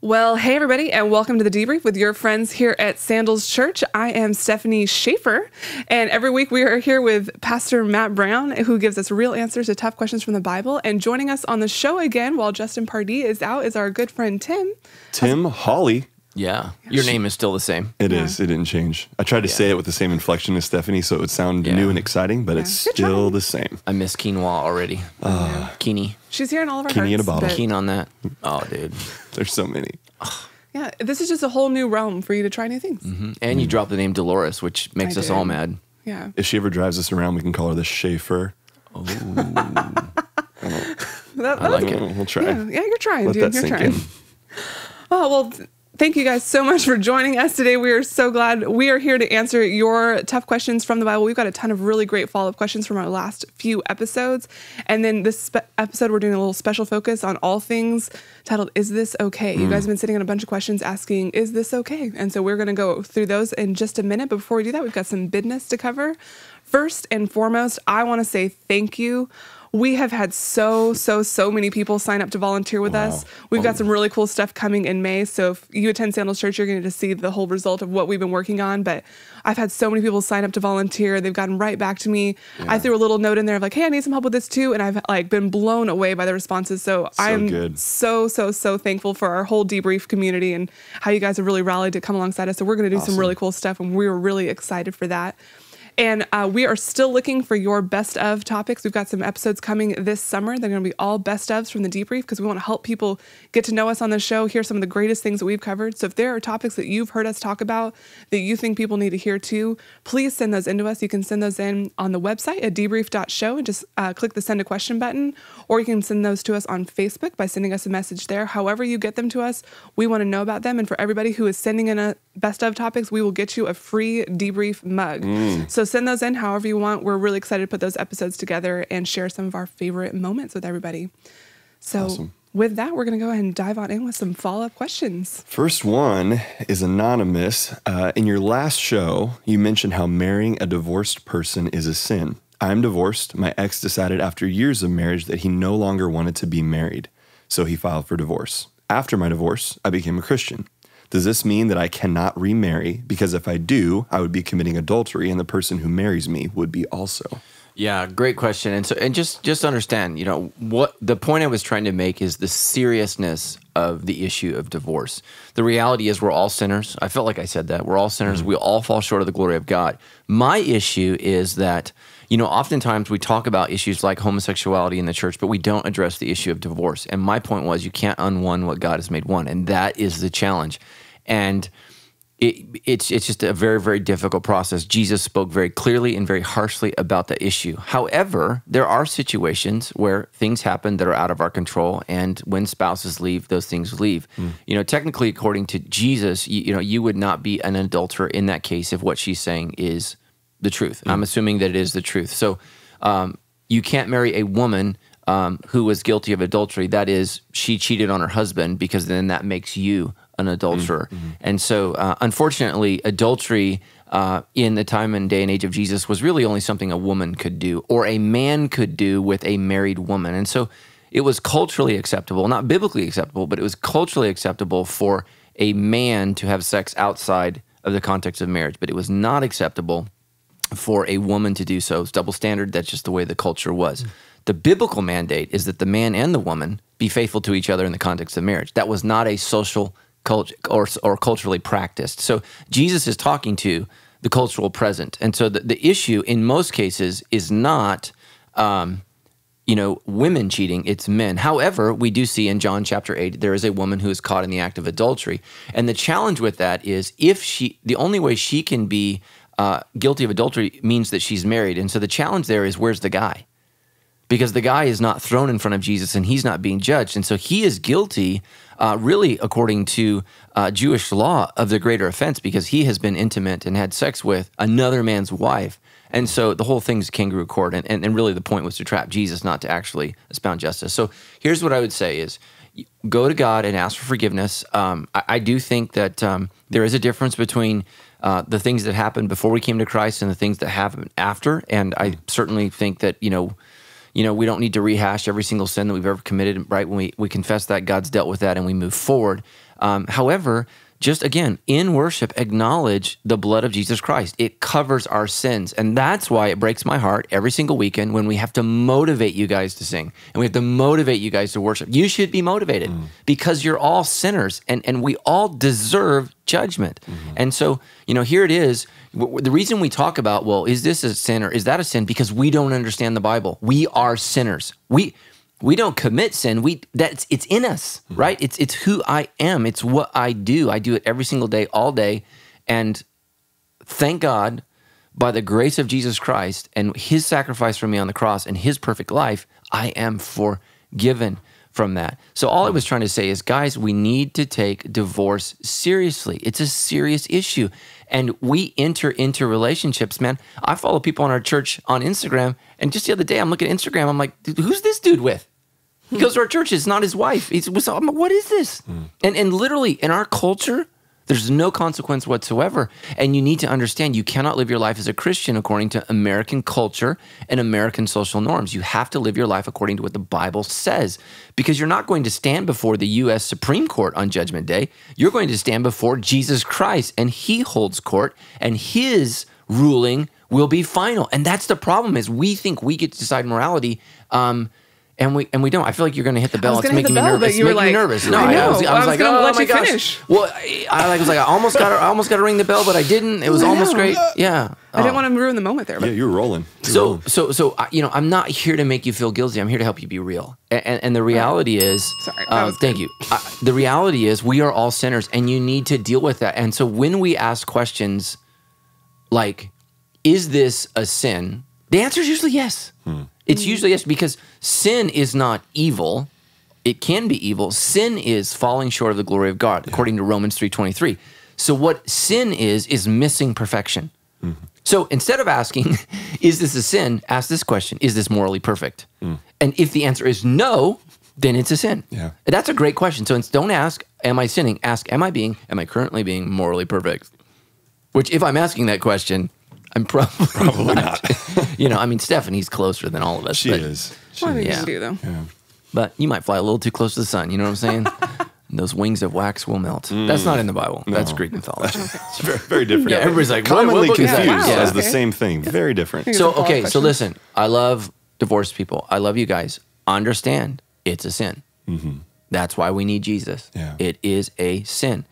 Well, hey everybody, and welcome to the Debrief with your friends here at Sandals Church. I am Stephanie Schaefer, and every week we are here with Pastor Matt Brown, who gives us real answers to tough questions from the Bible. And joining us on the show again while Justin Pardee is out is our good friend Tim. Tim Hawley. Yeah, your name is still the same. It is. It didn't change. I tried to say it with the same inflection as Stephanie, so it would sound new and exciting, but it's still the same. I miss quinoa already. Keeney. She's here in all of our Keeney in hearts. a bottle. but- Keen on that. Oh, dude. There's so many. Yeah, this is just a whole new realm for you to try new things. And you dropped the name Dolores, which makes I us did. all mad. Yeah. If she ever drives us around, we can call her the Schaefer. I like it. We'll try. Yeah, you're trying, Let dude. that You're sink trying. in. Oh, well, thank you guys so much for joining us today. We are so glad we are here to answer your tough questions from the Bible. We've got a ton of really great follow-up questions from our last few episodes. And then this episode, we're doing a little special focus on all things titled, Is This Okay? You guys have been sitting on a bunch of questions asking, is this okay? And so we're going to go through those in just a minute. But before we do that, we've got some business to cover. First and foremost, I want to say thank you. We have had so many people sign up to volunteer with us. We've got some really cool stuff coming in May. So if you attend Sandals Church, you're going to see the whole result of what we've been working on. But I've had so many people sign up to volunteer. They've gotten right back to me. I threw a little note in there of like, hey, I need some help with this too. And I've been blown away by the responses. So I'm good. so thankful for our whole debrief community and how you guys have really rallied to come alongside us. So we're going to do some really cool stuff, and we're really excited for that. And we are still looking for your best of topics. We've got some episodes coming this summer. They're going to be all best ofs from the debrief because we want to help people get to know us on the show, hear some of the greatest things that we've covered. So if there are topics that you've heard us talk about that you think people need to hear too, please send those in to us. You can send those in on the website at debrief.show and just click the send a question button, or you can send those to us on Facebook by sending us a message there. However you get them to us, we want to know about them. And for everybody who is sending in a best of topics, we will get you a free debrief mug. So send those in however you want. We're really excited to put those episodes together and share some of our favorite moments with everybody. So with that, we're going to go ahead and dive on in with some follow-up questions. First one is anonymous. In your last show, you mentioned how marrying a divorced person is a sin. I'm divorced. My ex decided after years of marriage that he no longer wanted to be married, so he filed for divorce. After my divorce, I became a Christian. Does this mean that I cannot remarry? Because if I do, I would be committing adultery, and the person who marries me would be also. Yeah, great question. And just understand, what the point I was trying to make is the seriousness of the issue of divorce. The reality is we're all sinners. I felt like I said that. We're all sinners. We all fall short of the glory of God. My issue is that, oftentimes we talk about issues like homosexuality in the church, but we don't address the issue of divorce. And my point was you can't unone what God has made one, and that is the challenge. And it's just a very, very difficult process. Jesus spoke very clearly and very harshly about the issue. However, there are situations where things happen that are out of our control, and when spouses leave, those things leave. Technically, according to Jesus, you would not be an adulterer in that case if what she's saying is the truth. I'm assuming that it is the truth. So you can't marry a woman who was guilty of adultery. That is, she cheated on her husband, because then that makes you an adulterer. And so, unfortunately, adultery in the time and day and age of Jesus was really only something a woman could do, or a man could do with a married woman. And so it was culturally acceptable, not biblically acceptable, but it was culturally acceptable for a man to have sex outside of the context of marriage. But it was not acceptable for a woman to do so. It's double standard. That's just the way the culture was. The biblical mandate is that the man and the woman be faithful to each other in the context of marriage. That was not a social culture or culturally practiced. So Jesus is talking to the cultural present. And so the issue in most cases is not, women cheating, it's men. However, we do see in John chapter 8, there is a woman who is caught in the act of adultery. And the challenge with that is the only way she can be guilty of adultery means that she's married. And so the challenge there is, where's the guy? Because the guy is not thrown in front of Jesus and he's not being judged. And so he is guilty, really, according to Jewish law, of the greater offense, because he has been intimate and had sex with another man's wife. And so the whole thing's kangaroo court. And really the point was to trap Jesus, not to actually expound justice. So here's what I would say is, go to God and ask for forgiveness. I do think that there is a difference between the things that happened before we came to Christ and the things that happen after. And I certainly think that, we don't need to rehash every single sin that we've ever committed, right? When we confess that, God's dealt with that, and we move forward. However, just again, in worship, acknowledge the blood of Jesus Christ. It covers our sins. And that's why it breaks my heart every single weekend when we have to motivate you guys to sing and we have to motivate you guys to worship. You should be motivated because you're all sinners and we all deserve judgment. And so, here it is. The reason we talk about, well, is this a sin or is that a sin? Because we don't understand the Bible. We are sinners. We don't commit sin. It's in us, right? It's who I am. It's what I do. I do it every single day, all day. And thank God, by the grace of Jesus Christ and his sacrifice for me on the cross and his perfect life, I am forgiven from that. So all I was trying to say is, guys, we need to take divorce seriously. It's a serious issue. And we enter into relationships, man. I follow people in our church on Instagram. And just the other day, I'm looking at Instagram. I'm like, dude, who's this dude with? He goes to our church. It's not his wife. I'm like, what is this? And literally, in our culture, there's no consequence whatsoever. And you need to understand you cannot live your life as a Christian according to American culture and American social norms. You have to live your life according to what the Bible says, because you're not going to stand before the U.S. Supreme Court on Judgment Day. You're going to stand before Jesus Christ, and he holds court, and his ruling will be final. And that's the problem, is we think we get to decide morality, and we don't. I feel like you're going to hit the bell. It's making me nervous. You were like, nervous. No, I was like, oh let my you gosh. finish. Well, I was like, I almost got to ring the bell, but I didn't. It was almost great. Yeah. I didn't want to ruin the moment there. But. Yeah, you were rolling. So I'm not here to make you feel guilty. I'm here to help you be real. And the reality is, thank you. The reality is, we are all sinners, and you need to deal with that. And so when we ask questions like, "Is this a sin?" the answer is usually yes. It's usually yes, because sin is not evil. It can be evil. Sin is falling short of the glory of God, according to Romans 3:23. So what sin is missing perfection. So instead of asking, is this a sin? Ask this question: is this morally perfect? And if the answer is no, then it's a sin. Yeah. That's a great question. So don't ask, am I sinning? Ask, am I currently being morally perfect? Which, if I'm asking that question, I'm probably not. Stephanie's closer than all of us. She is. Well, you can do, though. Yeah. But you might fly a little too close to the sun. You know what I'm saying? Those wings of wax will melt. That's not in the Bible. No. That's Greek mythology. It's very, very different. Yeah, everybody's like, commonly what confused as the same thing. Very different. So listen, I love divorced people. I love you guys. Understand, it's a sin. That's why we need Jesus. Yeah. It is a sin.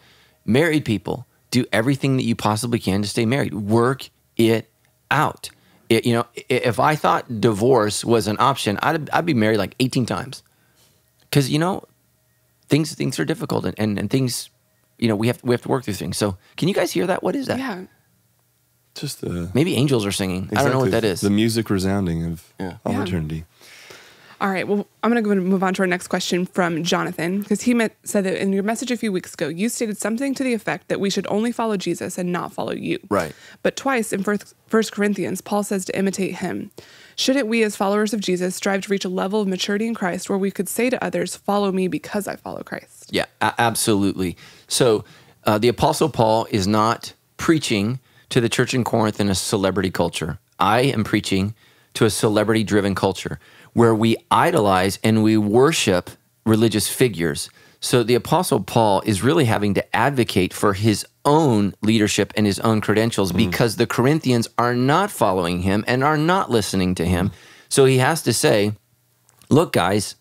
Married people, do everything that you possibly can to stay married. Work it out. If I thought divorce was an option, I'd be married like 18 times. Because, things are difficult and things, we have to work through things. So can you guys hear that? What is that? Yeah. Just maybe angels are singing. Exactly. I don't know what that is. The music resounding of all eternity. All right. Well, I'm going to go and move on to our next question from Jonathan, because he said that in your message a few weeks ago, you stated something to the effect that we should only follow Jesus and not follow you. Right. But twice in 1 Corinthians, Paul says to imitate him. Shouldn't we as followers of Jesus strive to reach a level of maturity in Christ where we could say to others, follow me because I follow Christ? Yeah, absolutely. So the Apostle Paul is not preaching to the church in Corinth in a celebrity culture. I am preaching to a celebrity-driven culture where we idolize and we worship religious figures. So the Apostle Paul is really having to advocate for his own leadership and his own credentials because the Corinthians are not following him and are not listening to him. So he has to say, look, guys,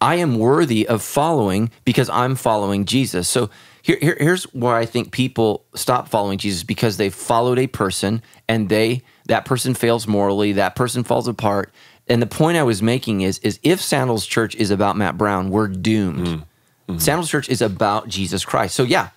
I am worthy of following because I'm following Jesus. So here's where I think people stop following Jesus, because they followed a person and that person fails morally, that person falls apart. And the point I was making is if Sandals Church is about Matt Brown, we're doomed. Sandals Church is about Jesus Christ. So yeah,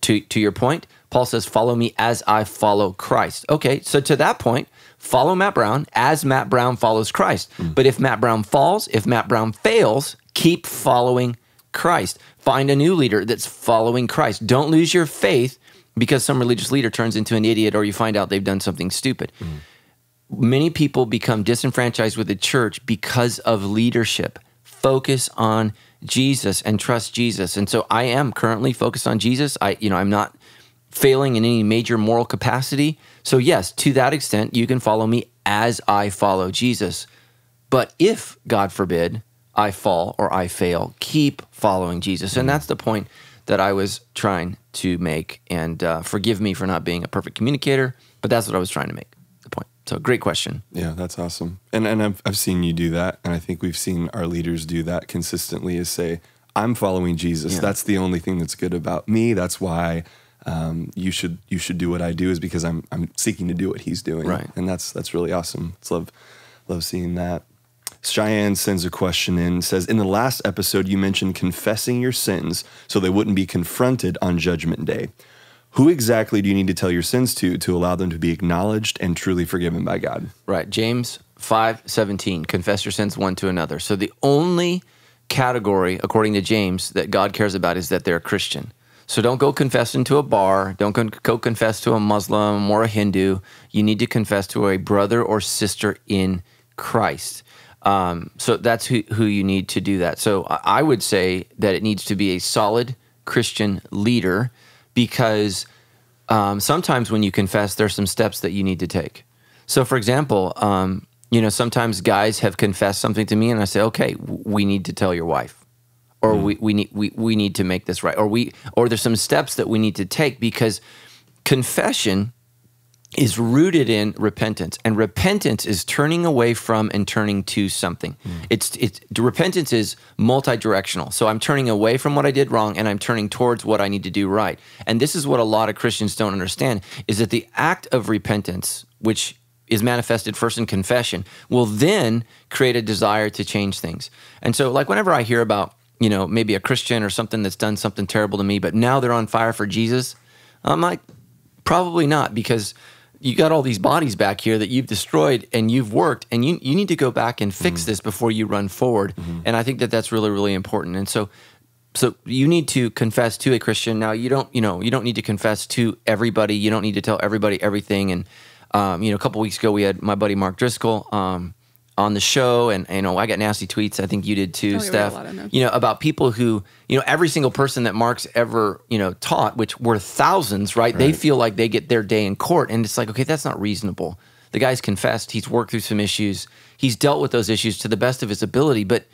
to your point, Paul says, follow me as I follow Christ. Okay, so to that point, follow Matt Brown as Matt Brown follows Christ. But if Matt Brown falls, if Matt Brown fails, keep following Christ. Find a new leader that's following Christ. Don't lose your faith because some religious leader turns into an idiot or you find out they've done something stupid. Many people become disenfranchised with the church because of leadership. Focus on Jesus and trust Jesus. And so I am currently focused on Jesus. I'm not failing in any major moral capacity. So yes, to that extent, you can follow me as I follow Jesus. But if, God forbid, I fall or I fail, keep following Jesus. And that's the point that I was trying to make. And forgive me for not being a perfect communicator, but that's what I was trying to make, the point. So great question. Yeah, that's awesome. And I've seen you do that, and I think we've seen our leaders do that consistently, is say, I'm following Jesus. Yeah. That's the only thing that's good about me. That's why you should do what I do, is because I'm seeking to do what he's doing. Right. And that's really awesome. It's love seeing that. Cheyenne sends a question in, says, in the last episode, you mentioned confessing your sins so they wouldn't be confronted on Judgment Day. Who exactly do you need to tell your sins to allow them to be acknowledged and truly forgiven by God? Right. James 5:17, confess your sins one to another. So the only category, according to James, that God cares about is that they're a Christian. So don't go confess into a bar. Don't go confess to a Muslim or a Hindu. You need to confess to a brother or sister in Christ. So that's who you need to do that. So I would say that it needs to be a solid Christian leader, because sometimes when you confess, there's some steps that you need to take. So for example, sometimes guys have confessed something to me and I say, okay, we need to tell your wife, or we need to make this right, or there's some steps that we need to take, because confession is rooted in repentance, and repentance is turning away from and turning to something. Repentance is multi-directional. So I'm turning away from what I did wrong and I'm turning towards what I need to do right. And this is what a lot of Christians don't understand, is that the act of repentance, which is manifested first in confession, will then create a desire to change things. And so like whenever I hear about, maybe a Christian or something that's done something terrible to me, but now they're on fire for Jesus, I'm like, probably not, because you got all these bodies back here that you've destroyed and you've worked, and you need to go back and fix this before you run forward. And I think that that's really, really important. And so you need to confess to a Christian. Now you don't need to confess to everybody. You don't need to tell everybody everything. And a couple weeks ago we had my buddy Mark Driscoll on the show, and I got nasty tweets. I think you did too, Steph. About people who, every single person that Mark's ever, taught, which were thousands, right? They feel like they get their day in court, and it's like, okay, that's not reasonable. The guy's confessed. He's worked through some issues. He's dealt with those issues to the best of his ability, but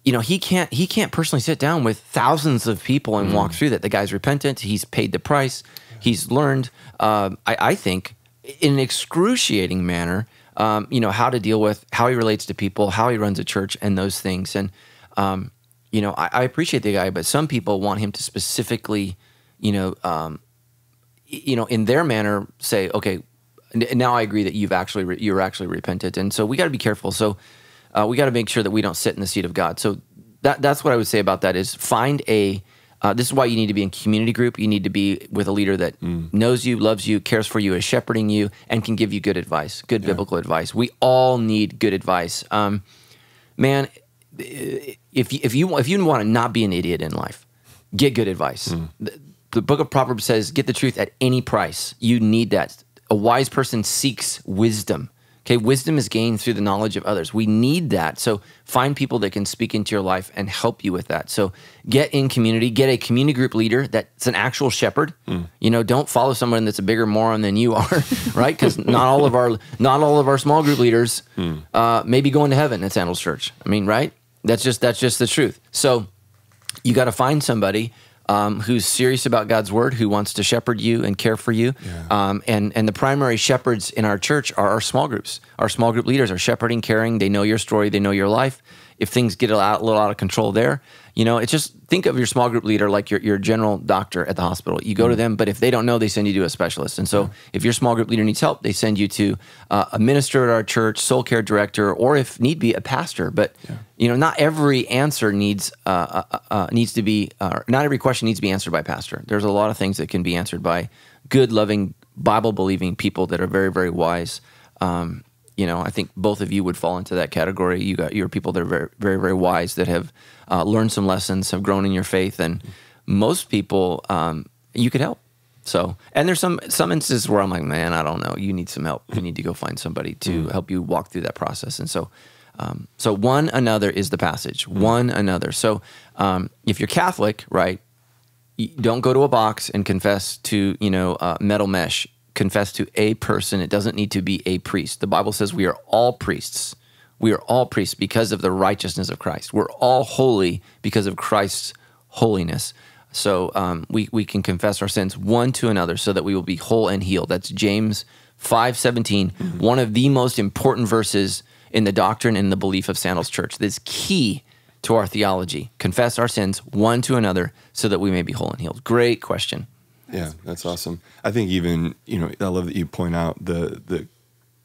he can't personally sit down with thousands of people and walk through that. The guy's repentant. He's paid the price. He's learned, I think, in an excruciating manner, how to deal with how he relates to people, how he runs a church, and those things. And, I appreciate the guy, but some people want him to specifically, in their manner say, okay, now I agree that you're actually repentant. And so we got to be careful. So we got to make sure that we don't sit in the seat of God. So that's what I would say about that, is find this is why you need to be in community group. You need to be with a leader that knows you, loves you, cares for you, is shepherding you, and can give you good advice, good biblical advice. We all need good advice. Man, if you want to not be an idiot in life, get good advice. The book of Proverbs says, get the truth at any price. You need that. A wise person seeks wisdom. Okay, wisdom is gained through the knowledge of others. We need that. So find people that can speak into your life and help you with that. So get in community, get a community group leader that's an actual shepherd. Don't follow someone that's a bigger moron than you are, right? Because not all of our small group leaders may be going to heaven at Sandals Church. I mean, right? That's just the truth. So you got to find somebody who's serious about God's word, who wants to shepherd you and care for you. And the primary shepherds in our church are our small groups. Our small group leaders are shepherding, caring. They know your story. They know your life. If things get a little out of control there, it's just, think of your small group leader like your general doctor at the hospital. You go to them, but if they don't know, they send you to a specialist. And so if your small group leader needs help, they send you to a minister at our church, soul care director, or if need be, a pastor. But not every answer needs to be, not every question needs to be answered by a pastor. There's a lot of things that can be answered by good, loving, Bible-believing people that are very, very wise. I think both of you would fall into that category. You're people that are very, very, very wise, that have learned some lessons, have grown in your faith, and most people you could help. So, and there's some instances where I'm like, man, I don't know. You need some help. You need to go find somebody to help you walk through that process. And so, one another is the passage. One another. So, if you're Catholic, right, don't go to a box and confess to metal mesh. Confess to a person. It doesn't need to be a priest. The Bible says we are all priests. We are all priests because of the righteousness of Christ. We're all holy because of Christ's holiness. So we can confess our sins one to another so that we will be whole and healed. That's James 5:17, one of the most important verses in the doctrine and the belief of Sandals Church. That's key to our theology. Confess our sins one to another so that we may be whole and healed. Great question. Yeah, that's awesome. I think even, I love that you point out the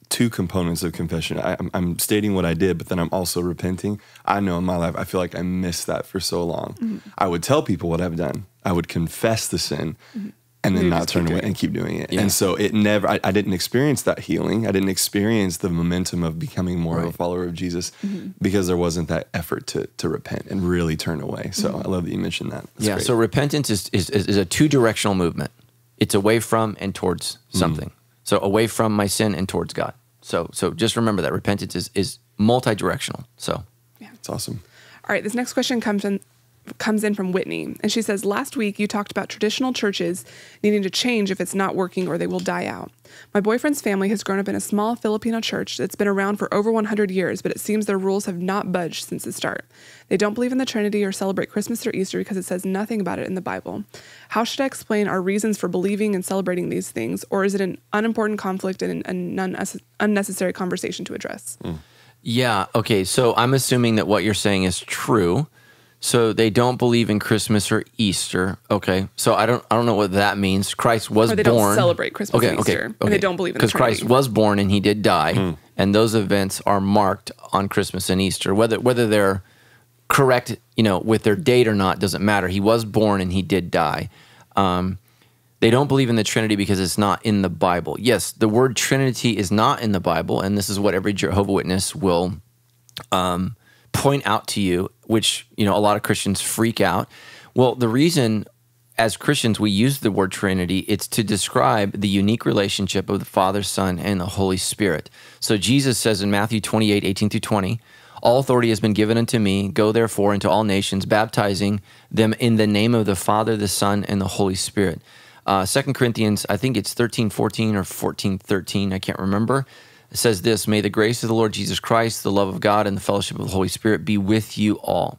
two components of confession. I'm stating what I did, but then I'm also repenting. I know in my life, I feel like I missed that for so long. Mm-hmm. I would tell people what I've done. I would confess the sin, mm-hmm. and then not turn away and keep doing it. Yeah. And so it never, I didn't experience that healing. I didn't experience the momentum of becoming more of a follower of Jesus mm-hmm. because there wasn't that effort to repent and really turn away. So I love that you mentioned that. That's great. So repentance is a two-directional movement. It's away from and towards something. So away from my sin and towards God. So just remember that repentance is multi-directional. So yeah, it's awesome. All right, this next question comes in from Whitney, and she says, last week you talked about traditional churches needing to change if it's not working or they will die out. My boyfriend's family has grown up in a small Filipino church that's been around for over 100 years, but it seems their rules have not budged since the start. They don't believe in the Trinity or celebrate Christmas or Easter because it says nothing about it in the Bible. How should I explain our reasons for believing and celebrating these things, or is it an unimportant conflict and an unnecessary conversation to address? Yeah, okay, so I'm assuming that what you're saying is true. So they don't believe in Christmas or Easter. Okay. So I don't know what that means. Christ was born. Or they don't celebrate Christmas or Easter. And they don't believe in the Trinity. Because Christ was born and he did die. And those events are marked on Christmas and Easter. Whether they're correct, with their date or not doesn't matter. He was born and he did die. They don't believe in the Trinity because it's not in the Bible. Yes, the word Trinity is not in the Bible, and this is what every Jehovah's Witness will point out to you, which, a lot of Christians freak out. Well, the reason as Christians we use the word Trinity, it's to describe the unique relationship of the Father, Son, and the Holy Spirit. So Jesus says in Matthew 28:18-20, all authority has been given unto me. Go therefore into all nations, baptizing them in the name of the Father, the Son, and the Holy Spirit. 2 Corinthians, I think it's 13:14 or 14:13, I can't remember. It says this, may the grace of the Lord Jesus Christ, the love of God, and the fellowship of the Holy Spirit be with you all.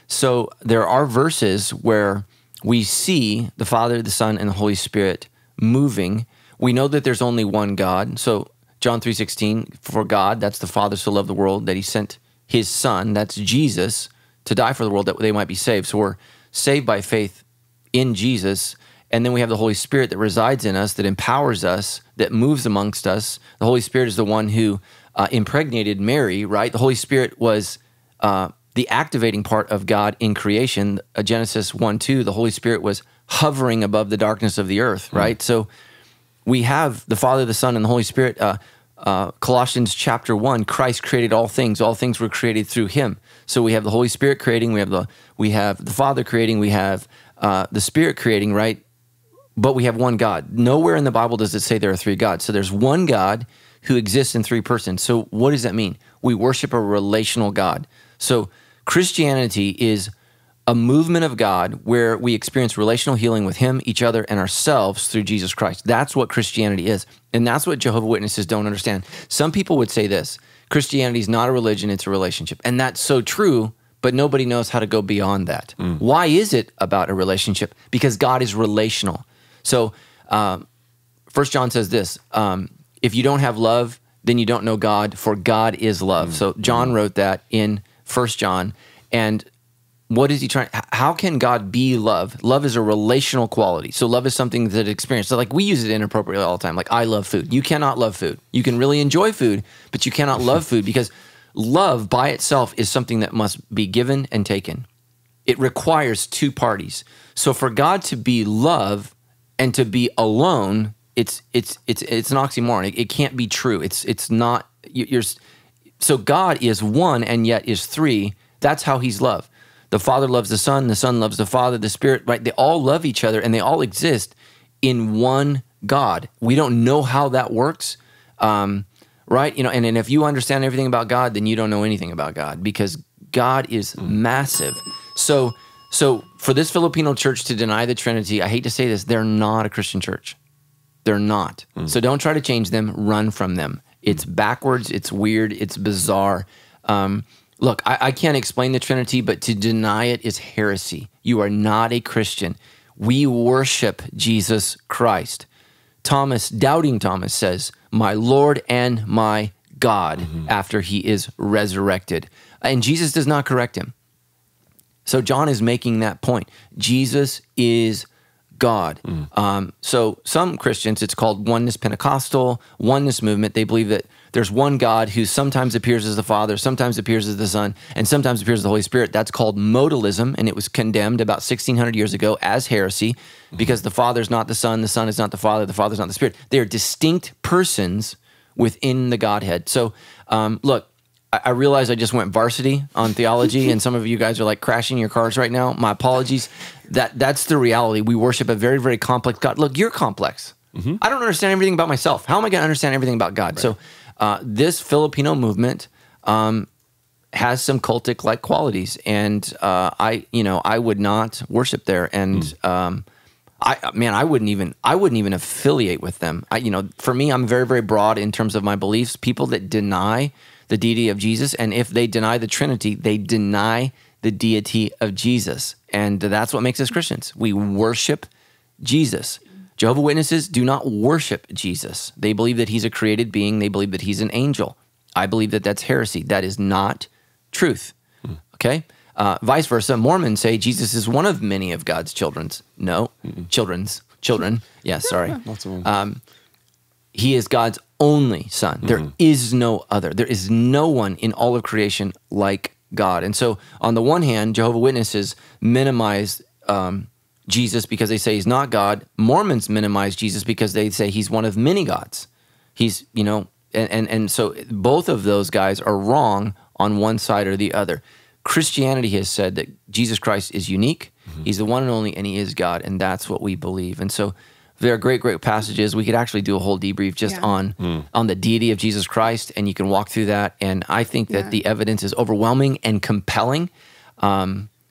So there are verses where we see the Father, the Son, and the Holy Spirit moving. We know that there's only one God. So John 3:16, for God, that's the Father so loved the world that he sent his Son, that's Jesus, to die for the world that they might be saved. So we're saved by faith in Jesus. And then we have the Holy Spirit that resides in us, that empowers us, that moves amongst us. The Holy Spirit is the one who impregnated Mary, right? The Holy Spirit was the activating part of God in creation. Genesis 1:2, the Holy Spirit was hovering above the darkness of the earth, right? So we have the Father, the Son, and the Holy Spirit. Colossians chapter 1, Christ created all things. All things were created through him. So we have the Holy Spirit creating, we have the Father creating, we have the Spirit creating, right? But we have one God. Nowhere in the Bible does it say there are three gods. So there's one God who exists in three persons. So what does that mean? We worship a relational God. So Christianity is a movement of God where we experience relational healing with him, each other, and ourselves through Jesus Christ. That's what Christianity is. And that's what Jehovah's Witnesses don't understand. Some people would say this, Christianity is not a religion, it's a relationship. And that's so true, but nobody knows how to go beyond that. Why is it about a relationship? Because God is relational. So 1 John says this, if you don't have love, then you don't know God, for God is love. So John wrote that in 1 John. And what is he trying? How can God be love? Love is a relational quality. So love is something that experience. So like we use it inappropriately all the time. Like I love food. You cannot love food. You can really enjoy food, but you cannot love food because love by itself is something that must be given and taken. It requires two parties. So for God to be love and to be alone, it's an oxymoron. It can't be true. It's not. So God is one and yet is three. That's how he's love. The Father loves the Son loves the Father, the Spirit, right? They all love each other and they all exist in one God. We don't know how that works, right? And if you understand everything about God, then you don't know anything about God because God is massive. So for this Filipino church to deny the Trinity, I hate to say this, they're not a Christian church. They're not. So don't try to change them, run from them. It's backwards, it's weird, it's bizarre. Look, I can't explain the Trinity, but to deny it is heresy. You are not a Christian. We worship Jesus Christ. Doubting Thomas says, my Lord and my God, after he is resurrected. And Jesus does not correct him. So John is making that point. Jesus is God. So some Christians, it's called Oneness Pentecostal, Oneness Movement. They believe that there's one God who sometimes appears as the Father, sometimes appears as the Son, and sometimes appears as the Holy Spirit. That's called modalism, and it was condemned about 1,600 years ago as heresy because the Father's not the Son is not the Father is not the Spirit. They are distinct persons within the Godhead. So look, I realize I just went varsity on theology, and some of you guys are like crashing your cars right now. My apologies. That's the reality. We worship a very, very complex God. Look, you're complex. I don't understand everything about myself. How am I going to understand everything about God? Right. So this Filipino movement has some cultic-like qualities, and I would not worship there, and I wouldn't even affiliate with them. For me, I'm very, very broad in terms of my beliefs. People that deny the deity of Jesus, and if they deny the Trinity, they deny the deity of Jesus, and that's what makes us Christians. We worship Jesus. Jehovah's Witnesses do not worship Jesus. They believe that he's a created being. They believe that he's an angel. I believe that that's heresy. That is not truth. Okay? Vice versa, Mormons say Jesus is one of many of God's children. Children. Yeah, sorry. Lots of them. He is God's only son. There is no other. There is no one in all of creation like God. And so on the one hand, Jehovah's Witnesses minimize Jesus because they say he's not God. Mormons minimize Jesus because they say he's one of many gods. He's, and so both of those guys are wrong on one side or the other. Christianity has said that Jesus Christ is unique. He's the one and only, and he is God, and that's what we believe. And so there are great, great passages. We could actually do a whole debrief just on the deity of Jesus Christ, and you can walk through that. And I think that the evidence is overwhelming and compelling.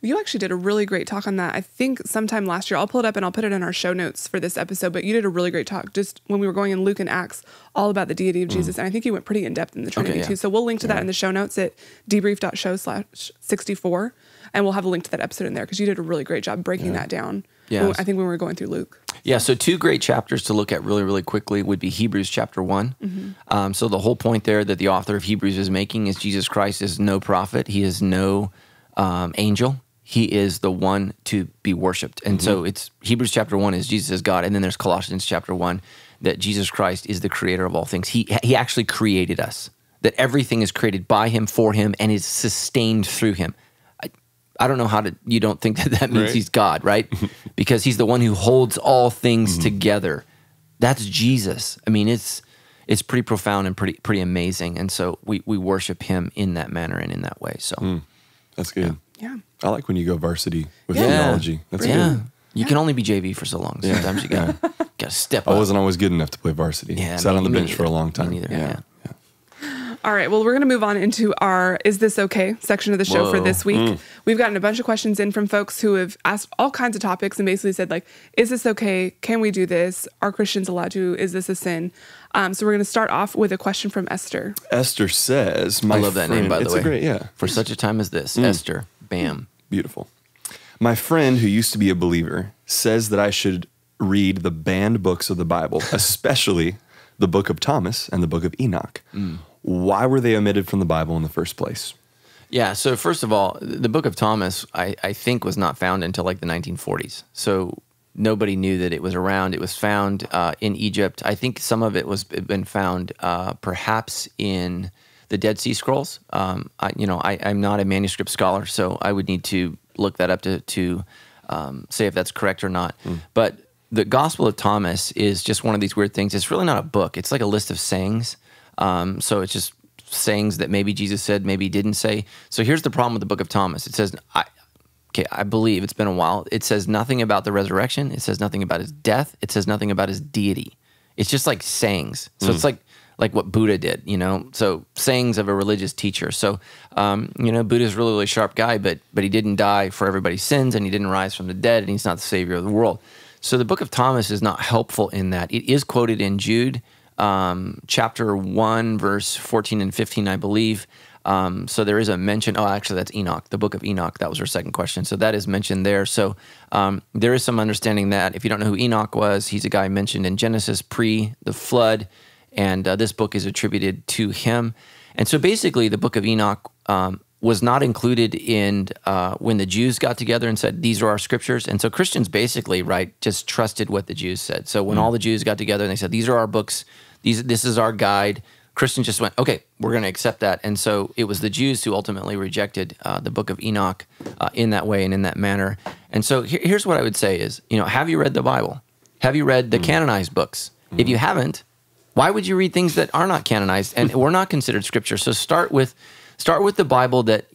You actually did a really great talk on that. I think sometime last year. I'll pull it up and I'll put it in our show notes for this episode. But you did a really great talk just when we were going in Luke and Acts, all about the deity of Jesus. And I think you went pretty in depth in the Trinity too. So we'll link to that in the show notes at debrief.show/64. And we'll have a link to that episode in there because you did a really great job breaking that down. Yes. I think when we were going through Luke. Yeah, so two great chapters to look at really, really quickly would be Hebrews chapter 1. So the whole point there that the author of Hebrews is making is Jesus Christ is no prophet. He is no angel. He is the one to be worshipped. And so it's Hebrews chapter 1 is Jesus is God. And then there's Colossians chapter 1 that Jesus Christ is the creator of all things. He actually created us, that everything is created by him, for him, and is sustained through him. I don't know you don't think that means he's God, right? Because he's the one who holds all things together. That's Jesus. I mean, it's pretty profound and pretty amazing. And so we worship him in that manner and in that way. So that's good. Yeah. I like when you go varsity with theology. That's good. You can only be JV for so long. Sometimes you got to step up. I wasn't always good enough to play varsity. Sat on the bench for a long time. Me neither. All right. Well, we're going to move on into our Is This Okay section of the show for this week. We've gotten a bunch of questions in from folks who have asked all kinds of topics and basically said, like, is this okay? Can we do this? Are Christians allowed to? Is this a sin? So we're going to start off with a question from Esther. Esther says, I love that name, by the way. It's great, For such a time as this. Esther. Bam. Beautiful. My friend who used to be a believer says that I should read the banned books of the Bible, especially the book of Thomas and the book of Enoch. Why were they omitted from the Bible in the first place? Yeah, so first of all, the book of Thomas, I think, was not found until like the 1940s. So nobody knew that it was around. It was found in Egypt. I think some of it was been found perhaps in the Dead Sea Scrolls. I'm not a manuscript scholar, so I would need to look that up to say if that's correct or not. But the Gospel of Thomas is just one of these weird things. It's really not a book. It's like a list of sayings. So it's just sayings that maybe Jesus said, maybe he didn't say. So here's the problem with the book of Thomas. It says, I believe it's been a while. It says nothing about the resurrection. It says nothing about his death. It says nothing about his deity. It's just like sayings. So it's like what Buddha did, so sayings of a religious teacher. So, Buddha's a really, really sharp guy, but he didn't die for everybody's sins, and he didn't rise from the dead, and he's not the savior of the world. So the book of Thomas is not helpful in that. It is quoted in Jude. chapter 1, verse 14 and 15, I believe. So there is a mention. Oh, actually, that's Enoch, the book of Enoch. That was her second question. So that is mentioned there. So there is some understanding that if you don't know who Enoch was, he's a guy mentioned in Genesis pre the flood, and this book is attributed to him. And so basically, the book of Enoch was not included in when the Jews got together and said, these are our scriptures. And so Christians basically, right, just trusted what the Jews said. So when all the Jews got together and they said, these are our books, this is our guide, Christians just went, okay, we're going to accept that. And so it was the Jews who ultimately rejected the book of Enoch in that way and in that manner. And so here's what I would say is, have you read the Bible? Have you read the canonized books? If you haven't, why would you read things that are not canonized and were not considered scripture? So start with the Bible that,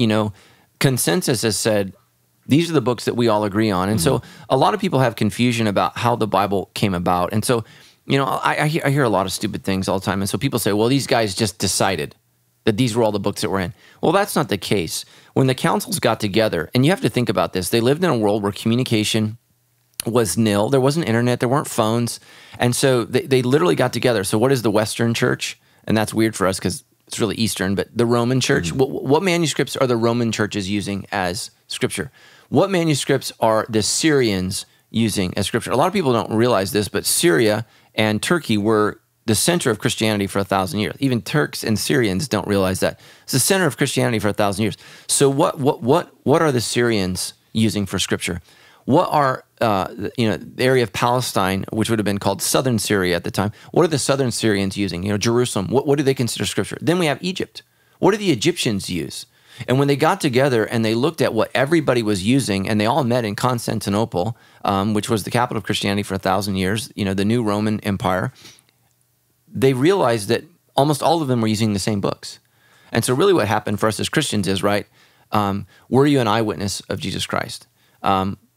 consensus has said, these are the books that we all agree on. And so a lot of people have confusion about how the Bible came about. And so, I hear a lot of stupid things all the time. And so people say, well, these guys just decided that these were all the books that were in. Well, that's not the case. When the councils got together, and you have to think about this, they lived in a world where communication was nil. There wasn't internet. There weren't phones. And so they literally got together. So what is the Western church? And that's weird for us because it's really Eastern, but the Roman church, what manuscripts are the Roman churches using as scripture? What manuscripts are the Syrians using as scripture? A lot of people don't realize this, but Syria and Turkey were the center of Christianity for 1,000 years. Even Turks and Syrians don't realize that. It's the center of Christianity for 1,000 years. So what are the Syrians using for scripture? What are the area of Palestine, which would have been called Southern Syria at the time? What are the Southern Syrians using? Jerusalem. What do they consider scripture? Then we have Egypt. What do the Egyptians use? And when they got together and they looked at what everybody was using, and they all met in Constantinople, which was the capital of Christianity for 1,000 years, the new Roman Empire, they realized that almost all of them were using the same books. And so really what happened for us as Christians is, right, were you an eyewitness of Jesus Christ?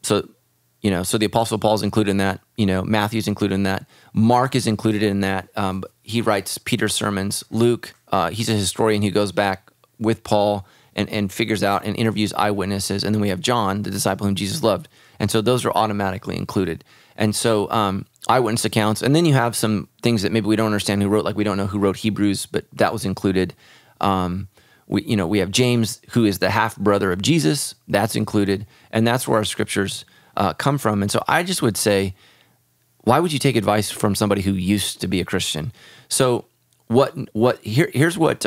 So the Apostle Paul's included in that. Matthew's included in that. Mark is included in that. He writes Peter's sermons. Luke, he's a historian who goes back with Paul and figures out and interviews eyewitnesses. And then we have John, the disciple whom Jesus loved. And so those are automatically included. And so eyewitness accounts. And then you have some things that maybe we don't understand who wrote, like we don't know who wrote Hebrews, but that was included. We have James, who is the half-brother of Jesus. That's included. And that's where our scriptures come from. And so I just would say, why would you take advice from somebody who used to be a Christian? So here's what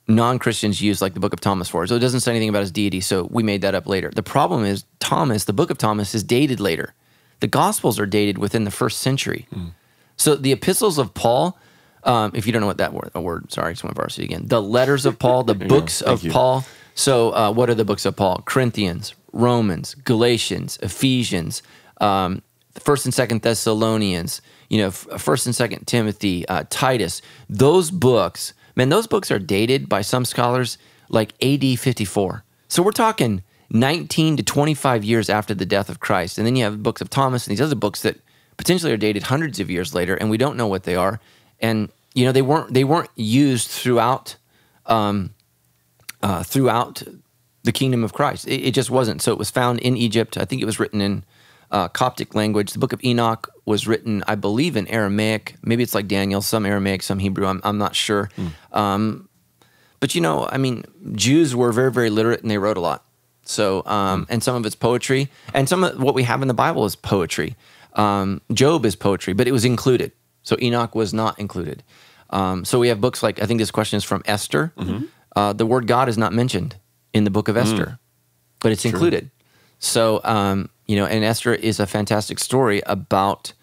non-Christians use like the Book of Thomas for. So it doesn't say anything about his deity, so we made that up later. The problem is the Book of Thomas is dated later. The Gospels are dated within the 1st century. So the epistles of Paul, if you don't know what that word, sorry, I just went varsity again. The letters of Paul, the books of Paul. So what are the books of Paul? Corinthians, Romans, Galatians, Ephesians, 1st and 2nd Thessalonians, 1st and 2nd Timothy, Titus. Those books, man, those books are dated by some scholars like AD 54. So we're talking 19 to 25 years after the death of Christ. And then you have books of Thomas and these other books that potentially are dated hundreds of years later, and we don't know what they are. And they weren't used throughout the kingdom of Christ. It just wasn't. So it was found in Egypt. I think it was written in Coptic language. The Book of Enoch was written, I believe, in Aramaic. Maybe it's like Daniel, some Aramaic, some Hebrew. I'm not sure. But Jews were very, very literate, and they wrote a lot. So and some of it's poetry, and some of what we have in the Bible is poetry. Job is poetry, but it was included. So Enoch was not included. So we have books like, I think this question is from Esther. The word God is not mentioned in the book of Esther, but it's included. So, and Esther is a fantastic story about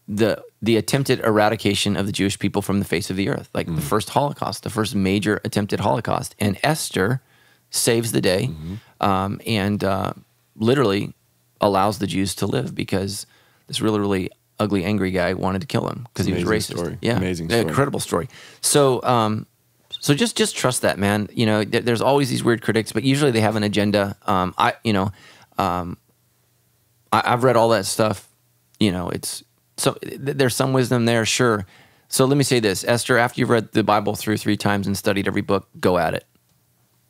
the attempted eradication of the Jewish people from the face of the earth, like the first Holocaust, the first major attempted Holocaust. And Esther saves the day and literally allows the Jews to live because this really, really ugly, angry guy wanted to kill him because he was racist. Story. Yeah, amazing story. Incredible story. So, so just trust that, man. There's always these weird critics, but usually they have an agenda. I've read all that stuff. There's some wisdom there, sure. So let me say this, Esther. After you've read the Bible through 3 times and studied every book, go at it.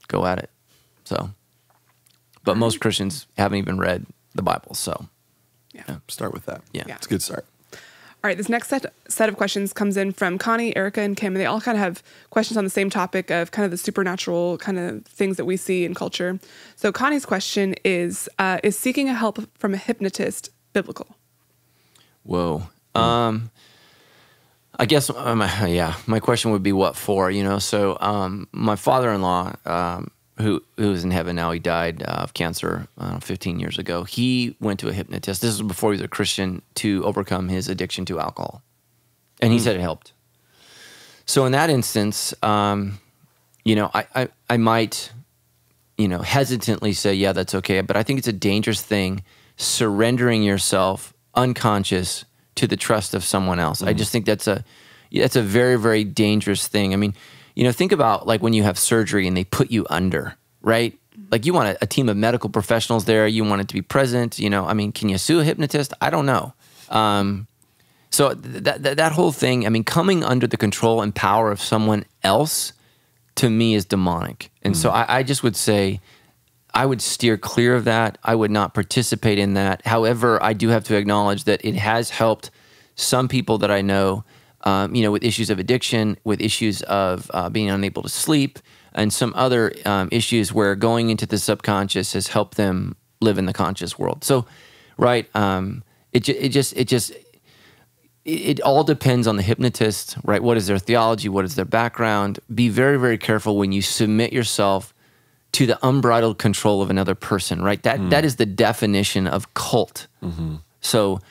Go at it. So, but most Christians haven't even read the Bible. So, start with that. Yeah, it's a good start. All right, this next set of questions comes in from Connie, Erica, and Kim, and they all kind of have questions on the same topic of kind of the supernatural kind of things that we see in culture. So Connie's question is seeking a help from a hypnotist biblical? Whoa. I guess, my question would be what for, So my father-in-law, who's in heaven now, he died of cancer 15 years ago. He went to a hypnotist. This was before he was a Christian, to overcome his addiction to alcohol. And he said it helped. So in that instance, I might, hesitantly say, yeah, that's okay. But I think it's a dangerous thing, surrendering yourself unconscious to the trust of someone else. I just think that's a very, very dangerous thing. I mean, think about like when you have surgery and they put you under, right? Like you want a team of medical professionals there. You want it to be present. Can you sue a hypnotist? I don't know. So that whole thing, coming under the control and power of someone else, to me, is demonic. And so I just would say, I would steer clear of that. I would not participate in that. However, I do have to acknowledge that it has helped some people that I know, with issues of addiction, with issues of being unable to sleep, and some other issues where going into the subconscious has helped them live in the conscious world. So, right, it all depends on the hypnotist, right? What is their theology? What is their background? Be very, very careful when you submit yourself to the unbridled control of another person, right? That is the definition of cult. So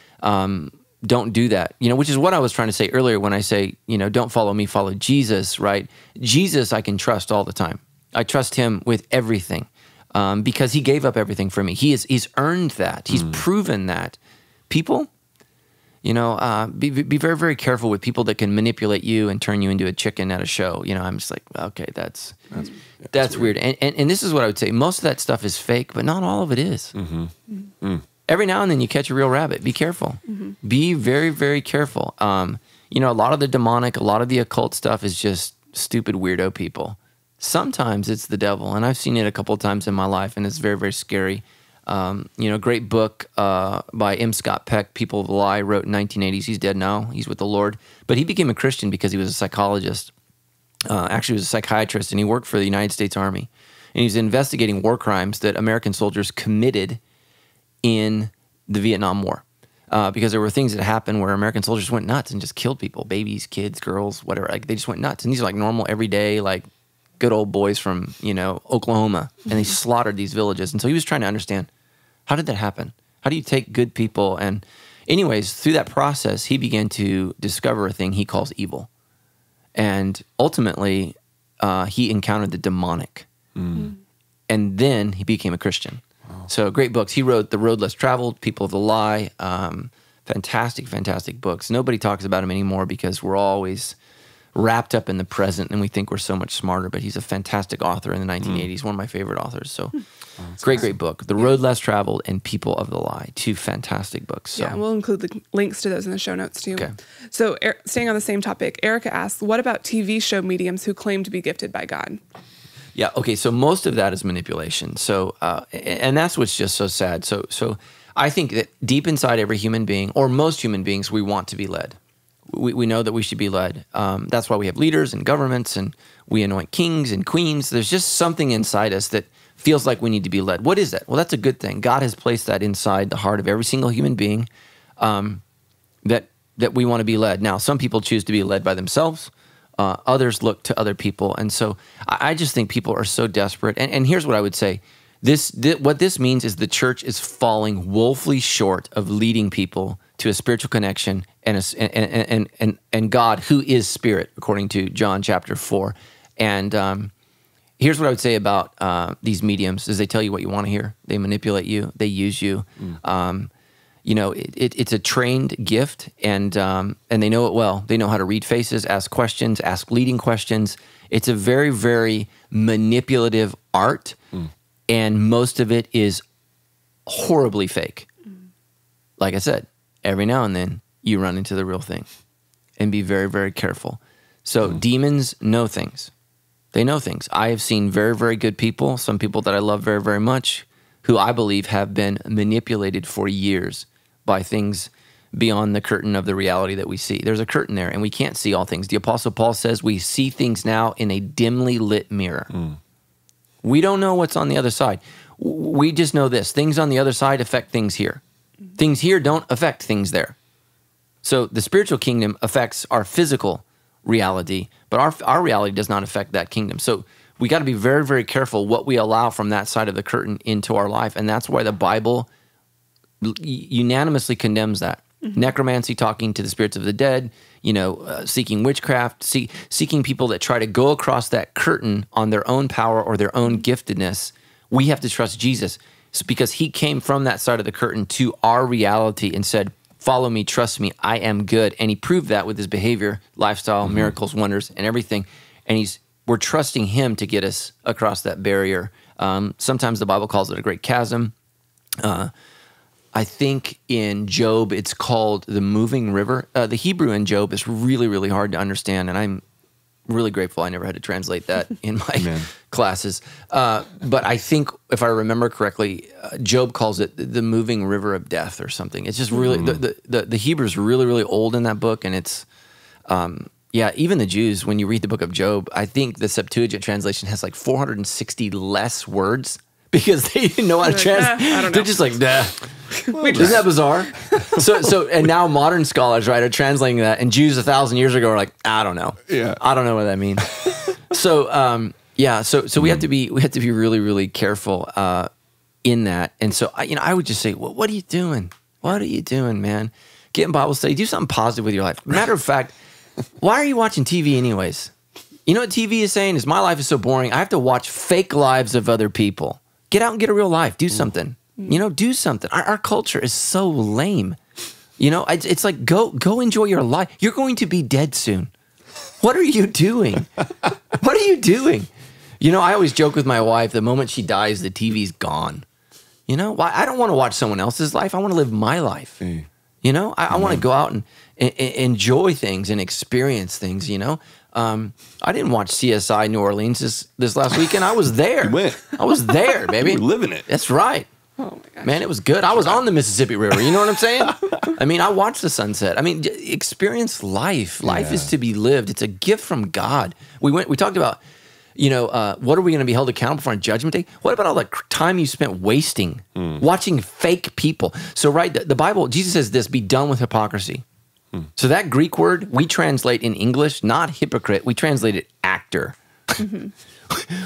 don't do that, which is what I was trying to say earlier when I say, don't follow me, follow Jesus, right? Jesus I can trust all the time. I trust him with everything because he gave up everything for me. He's earned that. He's proven that. People, be very, very careful with people that can manipulate you and turn you into a chicken at a show. I'm just like, okay, that's weird. And this is what I would say. Most of that stuff is fake, but not all of it is. Every now and then you catch a real rabbit. Be careful. Be very, very careful. A lot of the demonic, a lot of the occult stuff is just stupid weirdo people. Sometimes it's the devil, and I've seen it a couple of times in my life, and it's very, very scary. Great book by M. Scott Peck, People of the Lie, wrote in 1980s. He's dead now. He's with the Lord. But he became a Christian because he was a psychologist. Actually, he was a psychiatrist, and he worked for the United States Army. And he was investigating war crimes that American soldiers committed in the Vietnam War. Because there were things that happened where American soldiers went nuts and just killed people, babies, kids, girls, whatever. Like, they just went nuts. And these are like normal, everyday, like good old boys from, Oklahoma. And they slaughtered these villages. And so he was trying to understand, how did that happen? How do you take good people? And anyways, through that process, he began to discover a thing he calls evil. And ultimately, he encountered the demonic. And then he became a Christian. Wow. So great books. He wrote The Road Less Traveled, People of the Lie. Fantastic, fantastic books. Nobody talks about him anymore because we're always wrapped up in the present and we think we're so much smarter, but he's a fantastic author in the 1980s, one of my favorite authors. So great book. The Road Less Traveled and People of the Lie, two fantastic books. So. Yeah, we'll include the links to those in the show notes too. Okay. So staying on the same topic, Erica asks, what about TV show mediums who claim to be gifted by God? Yeah, okay, so most of that is manipulation. So, and that's what's just so sad. So I think that deep inside every human being, or most human beings, we want to be led. We know that we should be led. That's why we have leaders and governments, and we anoint kings and queens. There's just something inside us that feels like we need to be led. What is that? Well, that's a good thing. God has placed that inside the heart of every single human being, that we want to be led. Now, some people choose to be led by themselves. Others look to other people. And so I just think people are so desperate. And here's what I would say. What this means is the church is falling woefully short of leading people to a spiritual connection and God, who is spirit, according to John chapter 4. And here's what I would say about these mediums is they tell you what you want to hear. They manipulate you. They use you. It's a trained gift, and they know it well. They know how to read faces, ask questions, ask leading questions. It's a very, very manipulative art, and most of it is horribly fake. Like I said, every now and then you run into the real thing, and be very, very careful. So demons know things. They know things. I have seen very, very good people, some people that I love very, very much, who I believe have been manipulated for years by things beyond the curtain of the reality that we see. There's a curtain there, and we can't see all things. The Apostle Paul says we see things now in a dimly lit mirror. We don't know what's on the other side. We just know this. Things on the other side affect things here. Things here don't affect things there. So the spiritual kingdom affects our physical reality, but our reality does not affect that kingdom. So we got to be very, very careful what we allow from that side of the curtain into our life. And that's why the Bible unanimously condemns that. Necromancy, talking to the spirits of the dead, seeking witchcraft, seeking people that try to go across that curtain on their own power or their own giftedness. We have to trust Jesus. It's because he came from that side of the curtain to our reality and said, follow me, trust me, I am good. And he proved that with his behavior, lifestyle, miracles, wonders, and everything. And we're trusting him to get us across that barrier. Sometimes the Bible calls it a great chasm. I think in Job, it's called the moving river. The Hebrew in Job is really, really hard to understand, and I'm really grateful I never had to translate that in my classes. But I think, if I remember correctly, Job calls it the moving river of death or something. It's just really, the Hebrew is really, really old in that book, and it's, even the Jews, when you read the book of Job, I think the Septuagint translation has like 460 less words because they didn't know how to translate. I don't know. They're just like, nah. Isn't that bizarre? And now modern scholars, right, are translating that, and Jews 1,000 years ago are like, I don't know. Yeah. I don't know what that means. So we have to be really, really careful in that. And so I would just say, well, what are you doing? What are you doing, man? Get in Bible study. Do something positive with your life. Matter of fact, why are you watching TV anyways? You know what TV is saying is, my life is so boring. I have to watch fake lives of other people. Get out and get a real life. Do something. Do something. Our culture is so lame. It's like, go enjoy your life. You're going to be dead soon. What are you doing? What are you doing? I always joke with my wife, the moment she dies, the TV's gone. I don't want to watch someone else's life. I want to live my life. I want to go out and enjoy things and experience things, I didn't watch CSI New Orleans this last weekend. I was there. You went. I was there, baby. You were living it. That's right. Oh my gosh. Man, it was good. I was on the Mississippi River. You know what I'm saying? I watched the sunset. Experience life. Life is to be lived. It's a gift from God. We talked about, what are we going to be held accountable for on Judgment Day? What about all the time you spent wasting watching fake people? So, right, the Bible, Jesus says this, be done with hypocrisy. So that Greek word, we translate in English, not hypocrite, we translate it actor.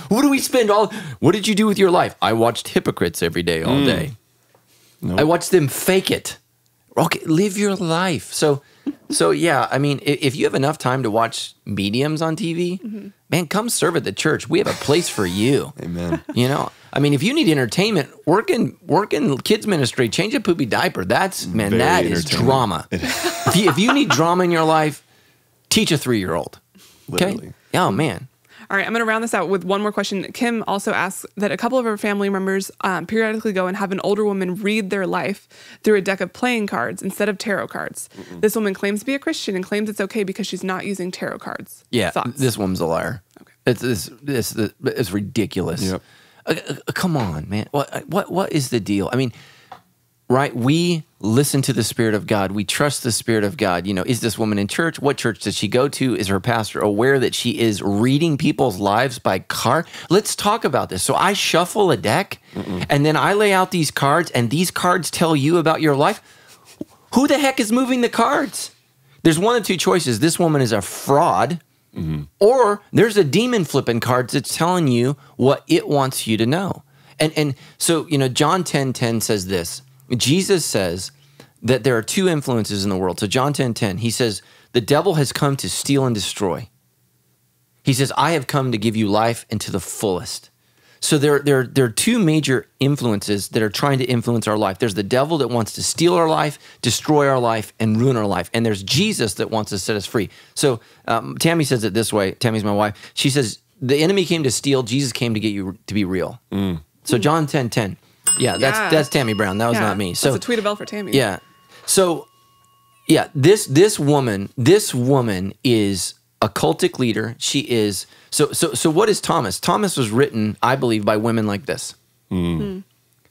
What do we spend what did you do with your life? I watched hypocrites every day, all day. Nope. I watched them fake it. Okay, live your life. So yeah, if you have enough time to watch mediums on TV, man, come serve at the church. We have a place for you. Amen. If you need entertainment, work in kids ministry, change a poopy diaper. That is drama. If you need drama in your life, teach a 3-year-old. Okay? Literally. Oh, man. All right, I'm going to round this out with one more question. Kim also asks that a couple of her family members periodically go and have an older woman read their life through a deck of playing cards instead of tarot cards. This woman claims to be a Christian and claims it's okay because she's not using tarot cards. Yeah, Thoughts? This woman's a liar. Okay. It's ridiculous. Yep. Come on, man. What is the deal? Right? We listen to the Spirit of God. We trust the Spirit of God. Is this woman in church? What church does she go to? Is her pastor aware that she is reading people's lives by card? Let's talk about this. So I shuffle a deck, and then I lay out these cards, and these cards tell you about your life. Who the heck is moving the cards? There's one of two choices. This woman is a fraud, or there's a demon flipping cards that's telling you what it wants you to know. And so, John 10:10 says this. Jesus says that there are two influences in the world. So John 10:10, he says, the devil has come to steal and destroy. He says, I have come to give you life and to the fullest. So there are two major influences that are trying to influence our life. There's the devil that wants to steal our life, destroy our life, and ruin our life. And there's Jesus that wants to set us free. So Tammy says it this way. Tammy's my wife. She says, the enemy came to steal. Jesus came to get you to be real. So John 10:10. Yeah, that's Tammy Brown. That was not me. So that's a tweet a bell for Tammy. Yeah. So yeah, this woman is a cultic leader. She is so what is Thomas? Thomas was written, I believe, by women like this.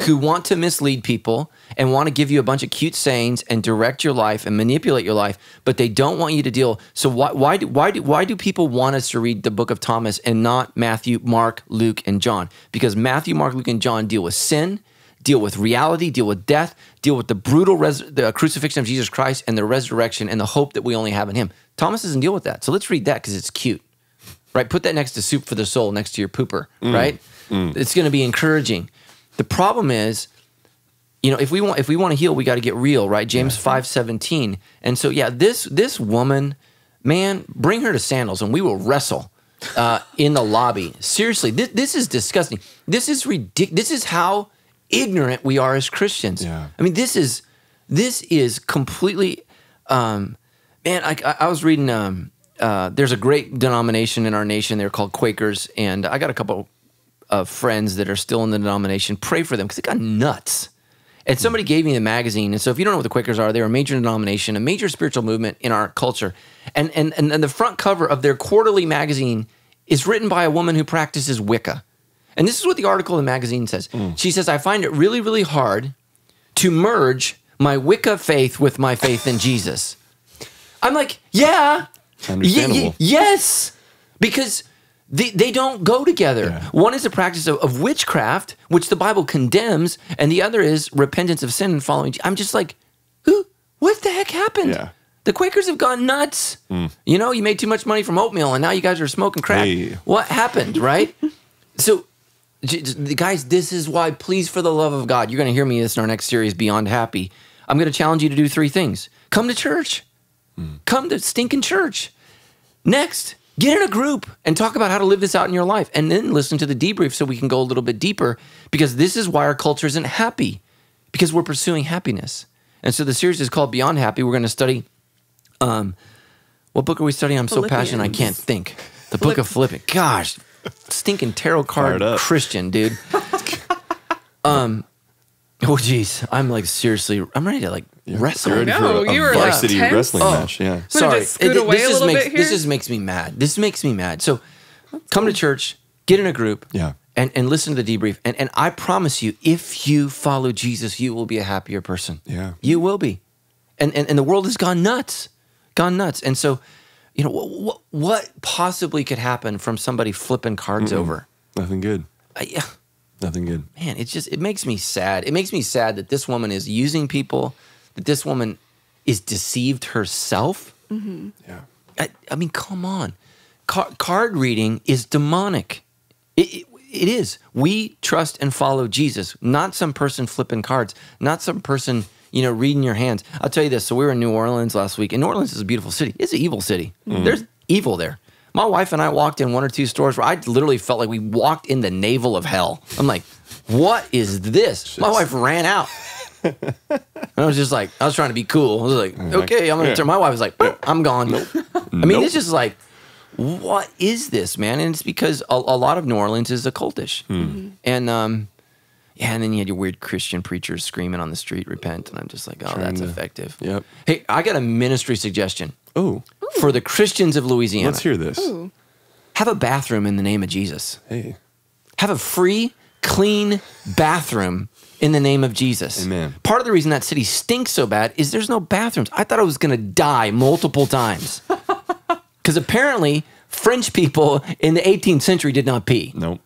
who want to mislead people and want to give you a bunch of cute sayings and direct your life and manipulate your life, but they don't want you to deal. So why do people want us to read the book of Thomas and not Matthew, Mark, Luke, and John? Because Matthew, Mark, Luke, and John deal with sin, deal with reality, deal with death, deal with the brutal the crucifixion of Jesus Christ and the resurrection and the hope that we only have in him. Thomas doesn't deal with that. So let's read that because it's cute, right? Put that next to Soup for the Soul, next to your pooper, right? It's going to be encouraging. The problem is, if we want to heal, we got to get real, right? James 5:17. And so, this woman, man, bring her to Sandals and we will wrestle in the lobby. Seriously, this is disgusting. This is ridiculous. This is how ignorant we are as Christians. Yeah. I mean, this is completely, man, I was reading, there's a great denomination in our nation. They're called Quakers. And I got a couple of friends that are still in the denomination. Pray for them because they got nuts. And somebody gave me the magazine. And so if you don't know what the Quakers are, they're a major denomination, a major spiritual movement in our culture. And the front cover of their quarterly magazine is written by a woman who practices Wicca. And this is what the article in the magazine says. She says, I find it really, really hard to merge my Wicca faith with my faith in Jesus. I'm like, yeah. Understandable. Yes. Because they don't go together. Yeah. One is a practice of witchcraft, which the Bible condemns, and the other is repentance of sin and following. I'm just like, what the heck happened? Yeah. The Quakers have gone nuts. You made too much money from oatmeal, and now you guys are smoking crack. Hey. What happened, right? So, guys, this is why, please, for the love of God, you're going to hear me this in our next series, Beyond Happy. I'm going to challenge you to do 3 things. Come to church. Come to stinking church. Next, get in a group and talk about how to live this out in your life, and then listen to the debrief so we can go a little bit deeper, because this is why our culture isn't happy, because we're pursuing happiness. And so the series is called Beyond Happy. We're going to study, what book are we studying? I'm so passionate I can't think. The book of Philippians. Gosh, stinking tarot card Christian, dude. Oh, geez. I'm like, seriously, I'm ready to wrestle. You're ready for a varsity wrestling match. Yeah. Sorry. Just scoot away a little bit here. This just makes me mad. This makes me mad. So come to church, get in a group, and listen to the debrief. And I promise you, if you follow Jesus, you will be a happier person. Yeah. You will be. And the world has gone nuts. And so, what possibly could happen from somebody flipping cards over? Nothing good. Nothing good. Man, it makes me sad. It makes me sad that this woman is using people, that this woman is deceived herself. Yeah. I mean, come on. Card reading is demonic. It is. We trust and follow Jesus, not some person flipping cards, not some person, reading your hands. I'll tell you this. So we were in New Orleans last week, and New Orleans is a beautiful city. It's an evil city. There's evil there. My wife and I walked in 1 or 2 stores where I literally felt like we walked in the navel of hell. I'm like, what is this? My wife ran out. I was just like, I was trying to be cool. I was like, okay, I'm going to turn. My wife was like, I'm gone. I mean, it's just like, what is this, man? And it's because a lot of New Orleans is occultish. And then you had your weird Christian preachers screaming on the street, repent. And I'm just like, that's effective. Yep. Hey, I got a ministry suggestion. Oh. For the Christians of Louisiana. Let's hear this. Ooh. Have a bathroom in the name of Jesus. Hey. Have a free, clean bathroom in the name of Jesus. Amen. Part of the reason that city stinks so bad is there's no bathrooms. I thought I was going to die multiple times. Because apparently French people in the 18th century did not pee. Nope.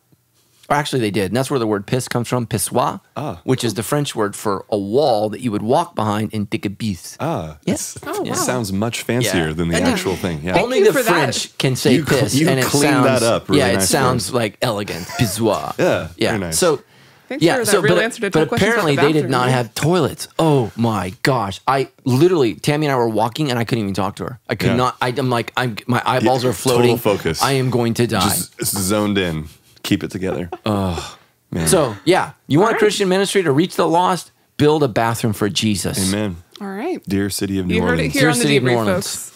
Or actually they did. And that's where the word piss comes from, pissoir, which is the French word for a wall that you would walk behind in take a piss. Yes. Oh, wow. It sounds much fancier than the actual thing. Yeah. Only the French can say piss. You and it cleaned sounds, that up really it nice sounds like elegant. Pissoir. Yeah. Very nice. So, Thanks for that real answer to but questions about apparently the they did bathroom. not have toilets. Oh my gosh. I literally, Tammy and I were walking and I couldn't even talk to her. I could not, I'm like, my eyeballs are floating. Total focus. I am going to die. Just zoned in. Keep it together. Man. So, you want a Christian ministry to reach the lost? Build a bathroom for Jesus. Amen. All right. Dear City of New You Orleans. heard it here Dear on the City of New debrief, Orleans.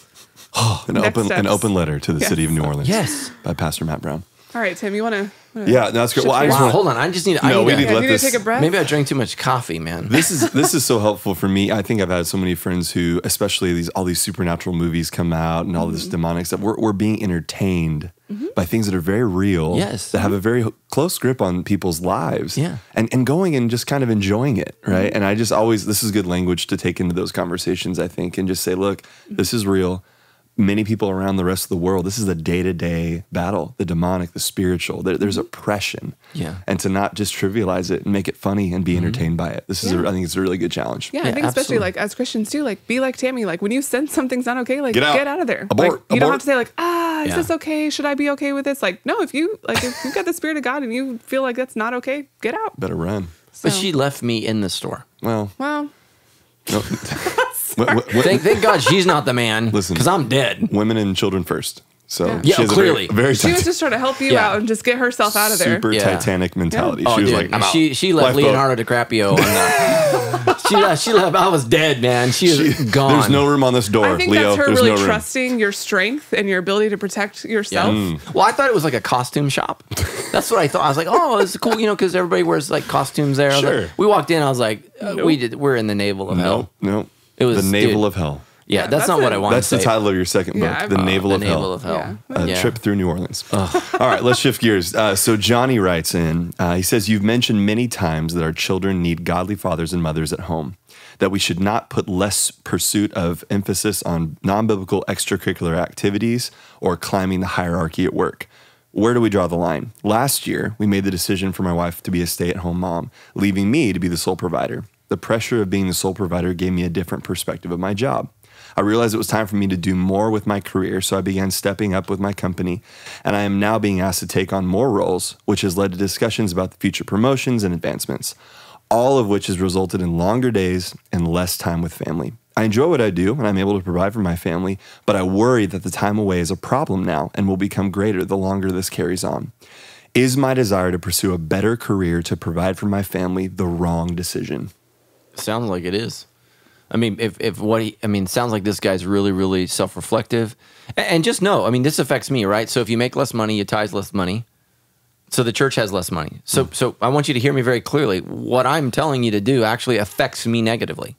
folks. An open letter to the City of New Orleans. Yes. By Pastor Matt Brown. All right, Tim, you want to? Yeah, no, that's great. Well, I just Wow, want hold on. I just need. No, we I need need to let you need this. to take a breath. maybe I drank too much coffee, man. This is so helpful for me. I think I've had so many friends who, especially all these supernatural movies come out and all this demonic stuff. We're being entertained by things that are very real. Yes. That have a very close grip on people's lives. Yeah. And going and just kind of enjoying it, right? And I just always, this is good language to take into those conversations, I think, and just say, look, this is real. Many people around the rest of the world, this is a day-to-day battle, the demonic, the spiritual. There's oppression. Yeah. And to not just trivialize it and make it funny and be entertained by it. This is, I think it's a really good challenge. Yeah, I think especially absolutely. like as Christians too, like be like Tammy. Like when you sense something's not okay, like Get out. get out of there. Abort. Like, you don't Abort. have to say like, is Yeah. this okay? Should I be okay with this? Like, no, if you've got the Spirit of God and you feel like that's not okay, get out. Better run. But So- she left me in the store. Well, Well, no. Thank God she's not the man. Listen. because I'm dead. Women and children first. So Yeah. Yeah, she has clearly. a very, she was very just trying to help you Yeah. out and just get herself out of there. super Yeah. Titanic mentality. Oh, She was dude, like, I'm out. she left Lifeboat. Leonardo DiCaprio. On the, she left. I was dead, man. She was gone. There's no room on this door, I think Leo. that's her There's really no room. trusting your strength and your ability to protect yourself. Well, I thought it was like a costume shop. That's what I thought. I was like, oh, it's cool, because everybody wears like costumes there. I was Sure. like- we walked in. I was like, we're in the navel of hell. No. It was- the navel dude. of hell. Yeah, that's that's not what it. I wanted That's to the say. title of your second book, Yeah, The Navel The of Navel Hell. of Hell. Yeah. A Yeah. trip through New Orleans. All right, let's shift gears. So Johnny writes in, he says, you've mentioned many times that our children need godly fathers and mothers at home, that we should not put less pursuit of emphasis on non-biblical extracurricular activities or climbing the hierarchy at work. Where do we draw the line? Last year, we made the decision for my wife to be a stay-at-home mom, leaving me to be the sole provider. The pressure of being the sole provider gave me a different perspective of my job. I realized it was time for me to do more with my career, so I began stepping up with my company, and I am now being asked to take on more roles, which has led to discussions about the future promotions and advancements, all of which has resulted in longer days and less time with family. I enjoy what I do, and I'm able to provide for my family, but I worry that the time away is a problem now and will become greater the longer this carries on. Is my desire to pursue a better career to provide for my family the wrong decision? Sounds like it is. I mean, sounds like this guy's really, really self-reflective. And just know, I mean, this affects me, right? So if you make less money, you tithe less money. So the church has less money. So I want you to hear me very clearly. What I'm telling you to do actually affects me negatively.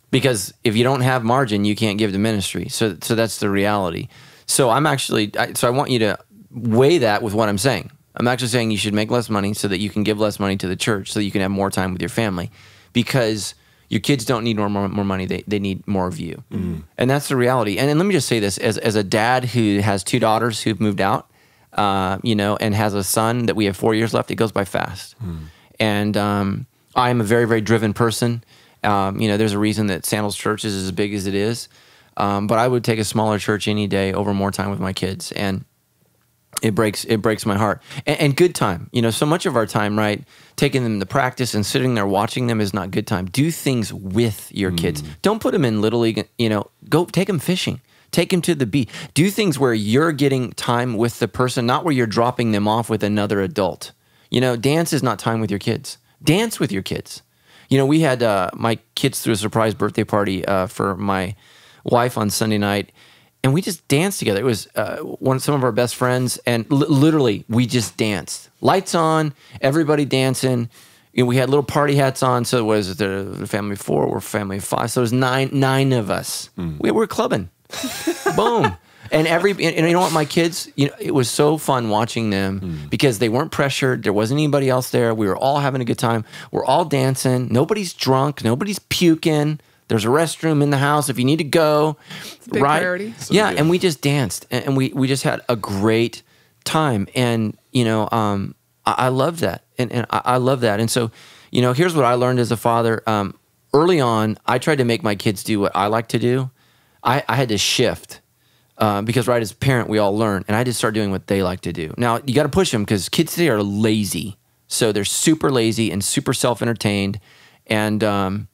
Because if you don't have margin, you can't give to ministry. So that's the reality. So I want you to weigh that with what I'm saying. I'm actually saying you should make less money so that you can give less money to the church so that you can have more time with your family. Because your kids don't need more money. They need more of you. And that's the reality. And let me just say this. As a dad who has 2 daughters who've moved out, and has a son that we have 4 years left, it goes by fast. And I am a very, very driven person. There's a reason that Sandals Church is as big as it is. But I would take a smaller church any day over more time with my kids. And it breaks my heart. And good time. So much of our time, right, taking them to practice and sitting there watching them is not good time. Do things with your kids. Don't put them in Little League, go take them fishing. Take them to the beach. Do things where you're getting time with the person, not where you're dropping them off with another adult. Dance is not time with your kids. Dance with your kids. We had my kids threw a surprise birthday party for my wife on Sunday night, and we just danced together. It was some of our best friends, and literally we just danced. Lights on, everybody dancing. We had little party hats on. So was it the family of 4 or family of 5? So it was nine of us. We were clubbing. Boom. And you know what, my kids, it was so fun watching them because they weren't pressured. There wasn't anybody else there. We were all having a good time. We're all dancing. Nobody's drunk. Nobody's puking. There's a restroom in the house if you need to go. It's a big right? priority. So Yeah, good. and we just danced and we just had a great time. And, I love that. And I love that. And so, here's what I learned as a father. Early on, I tried to make my kids do what I like to do. I had to shift because, right, as a parent, we all learn, and I just start doing what they like to do. Now, you got to push them because kids today are lazy. So they're super lazy and super self-entertained. And,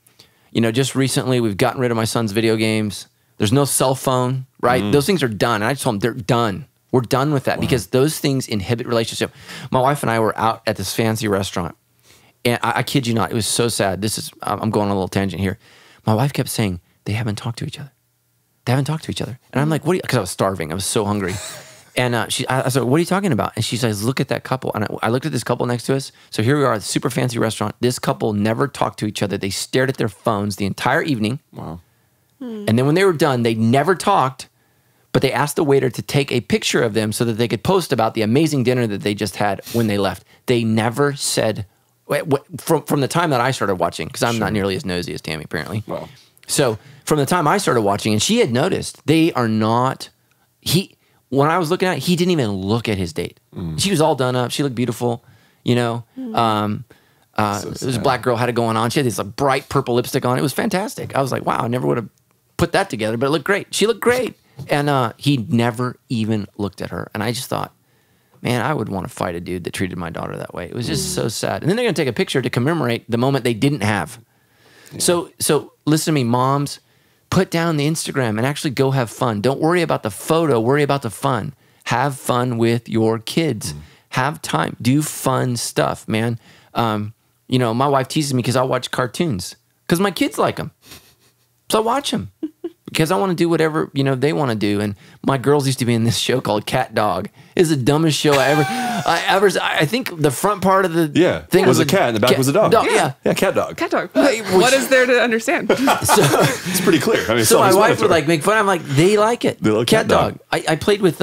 just recently, we've gotten rid of my son's video games. There's no cell phone, right? Those things are done. And I just told them they're done. We're done with that because those things inhibit relationship. My wife and I were out at this fancy restaurant, and I kid you not, it was so sad. I'm going on a little tangent here. My wife kept saying, they haven't talked to each other. They haven't talked to each other. And I'm like, what? Because I was starving. I was so hungry. And I said, what are you talking about? And she says, look at that couple. And I looked at this couple next to us. So here we are at a super fancy restaurant. This couple never talked to each other. They stared at their phones the entire evening. Wow. And then when they were done, they never talked, but they asked the waiter to take a picture of them so that they could post about the amazing dinner that they just had when they left. They never said, from the time that I started watching, because I'm not nearly as nosy as Tammy, apparently. Wow. So from the time I started watching, and she had noticed, they are not, when I was looking at it, he didn't even look at his date. She was all done up. She looked beautiful, you know. There was a black girl had it going on. She had this like, bright purple lipstick on. It was fantastic. I was like, wow, I never would have put that together, but it looked great. She looked great. And he never even looked at her. And I just thought, man, I would want to fight a dude that treated my daughter that way. It was just so sad. And then they're going to take a picture to commemorate the moment they didn't have. Yeah. So listen to me, moms. Put down the Instagram and actually go have fun. Don't worry about the photo. Worry about the fun. Have fun with your kids. Have time. Do fun stuff, man. You know, my wife teases me because I watch cartoons because my kids like them. So I watch them because I want to do whatever, you know, they want to do. And my girls used to be in this show called Cat Dog. It's the dumbest show I think the front part of the thing was a cat and the back was a dog. Yeah, cat dog. Cat dog. What is there to understand? It's pretty clear. I mean, so my wife would like make fun. I'm like, they like it. They like cat dog. I played with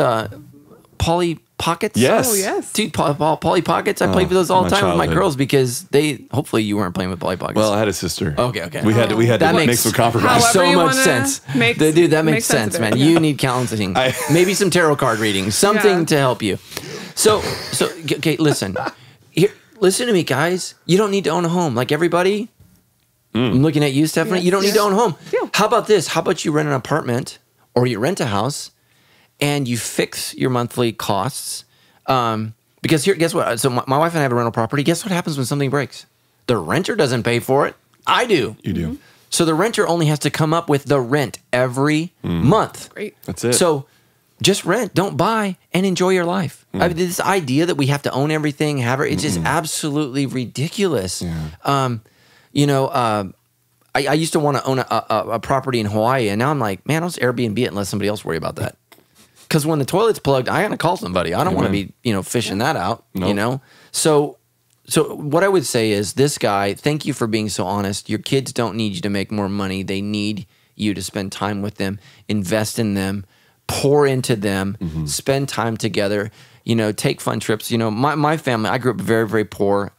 Polly Pockets. Yes. Oh, yes. Dude, Polly Pockets. I played with those all the time with my girls because hopefully you weren't playing with Polly Pockets. Well, I had a sister. Okay. We had to make some compromise. So much sense. Dude, that makes sense, man. You need counseling. Maybe some tarot card reading. Something to help you. So okay, listen. Here, listen to me, guys. You don't need to own a home like everybody. I'm looking at you, Stephanie. You don't need to own a home. Yeah. How about this? How about you rent an apartment or you rent a house and you fix your monthly costs? Because here, guess what? So my wife and I have a rental property. Guess what happens when something breaks? The renter doesn't pay for it. I do. You do. So the renter only has to come up with the rent every month. Great. That's it. So just rent, don't buy, and enjoy your life. I mean, this idea that we have to own everything, it's just absolutely ridiculous. Yeah. You know, I used to want to own a property in Hawaii, and now I'm like, man, I'll just Airbnb it and let somebody else worry about that. Because when the toilet's plugged, I got to call somebody. I don't want to be, fishing that out, So what I would say is this guy, thank you for being so honest. Your kids don't need you to make more money. They need you to spend time with them, invest in them, pour into them, spend time together, take fun trips. My family, I grew up very, very poor.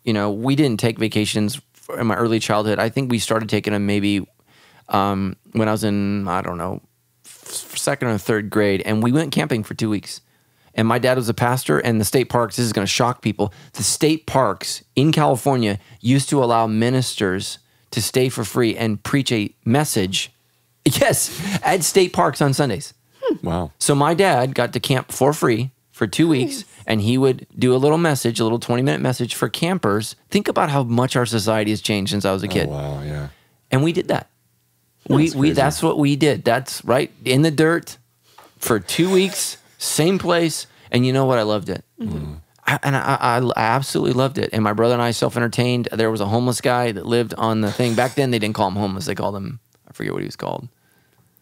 We didn't take vacations in my early childhood. I think we started taking them maybe when I was in, I don't know, second or third grade, and we went camping for 2 weeks. And my dad was a pastor, and the state parks, this is going to shock people, the state parks in California used to allow ministers to stay for free and preach a message, at state parks on Sundays. Wow. So my dad got to camp for free for 2 weeks, and he would do a little message, a little 20-minute message for campers. Think about how much our society has changed since I was a kid. Oh, wow, yeah. And we did that. That's what we did. That's right, in the dirt for 2 weeks, same place, and you know what? I loved it. I absolutely loved it. And my brother and I self-entertained. There was a homeless guy that lived on the thing. Back then, they didn't call him homeless. They called him, I forget what he was called.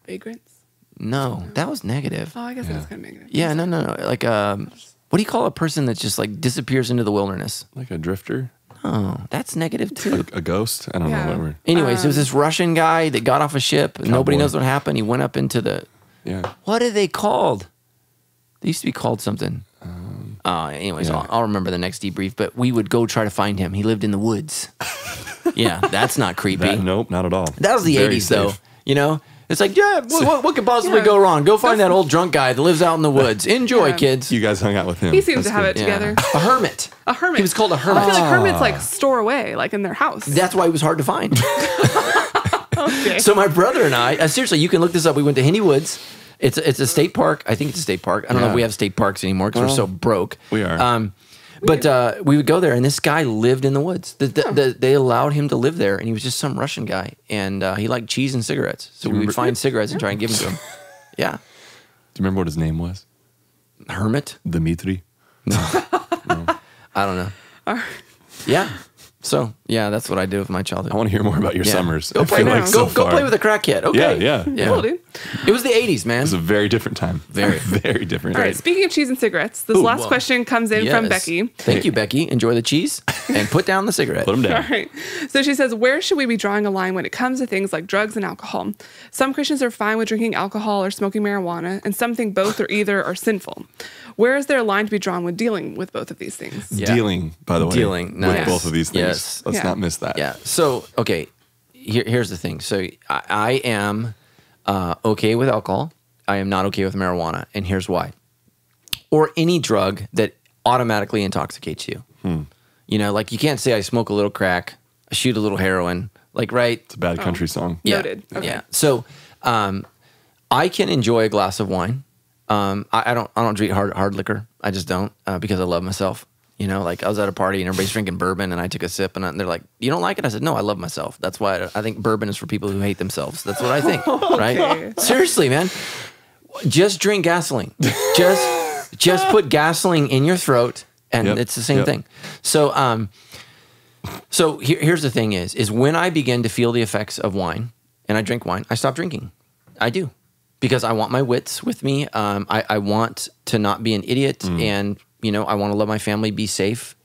Vagrants? No, that was negative. Oh, I guess that's kind of negative. Yeah, no. Like, what do you call a person that just like disappears into the wilderness? Like a drifter? Oh, that's negative too. A ghost? I don't know what word. Anyways, there was this Russian guy that got off a ship. Nobody knows what happened. He went up into the... Yeah. What are they called? They used to be called something. Anyways, I'll remember the next debrief. But we would go try to find him. He lived in the woods. Yeah, that's not creepy. Nope, not at all. That was the Very 80s, safe. though. It's like, what could possibly go wrong? Go find that old drunk guy that lives out in the woods. Enjoy, kids. You guys hung out with him. He seems to have it together. A hermit. A hermit. He was called a hermit. I feel like hermits like store away, like in their house. That's why he was hard to find. Okay. So my brother and I, seriously, you can look this up. We went to Henny Woods. It's a state park. I think it's a state park. I don't know if we have state parks anymore because we're so broke. We are. But we would go there, and this guy lived in the woods. They allowed him to live there, and he was just some Russian guy, and he liked cheese and cigarettes. So we would find cigarettes and try and give them to him. Yeah. Do you remember what his name was? Hermit? Dmitri? No. I don't know. Yeah. So, that's what I did with my childhood. I want to hear more about your summers. Go play with a crackhead. Okay. Yeah. Cool, dude. It was the 80s, man. It's a very different time. Very. Very different. All right. Speaking of cheese and cigarettes, this last question comes in from Becky. Thank you, Becky. Enjoy the cheese and put down the cigarette. Put them down. All right. So she says, where should we be drawing a line when it comes to things like drugs and alcohol? Some Christians are fine with drinking alcohol or smoking marijuana, and some think both or either are sinful. Where is there a line to be drawn when dealing with both of these things? Yeah. Dealing, by the way. Dealing, with nice. both of these things. Yes. Let's Yeah. not miss that. Yeah. So, okay, here's the thing. So I am okay with alcohol. I am not okay with marijuana, and here's why. Or any drug that automatically intoxicates you. You know, like you can't say I smoke a little crack, I shoot a little heroin, like, right? It's a bad country song. Yeah. Noted. Okay. Yeah. So I can enjoy a glass of wine. I don't drink hard liquor. I just don't because I love myself. You know, like I was at a party and everybody's drinking bourbon and I took a sip and they're like, "You don't like it?" I said, "No, I love myself." That's why I think bourbon is for people who hate themselves. That's what I think, right? Seriously, man. Just drink gasoline. Just put gasoline in your throat and it's the same thing. So here's the thing is when I begin to feel the effects of wine and I drink wine, I stop drinking. I do. Because I want my wits with me. I want to not be an idiot, and you know I want to love my family, be safe.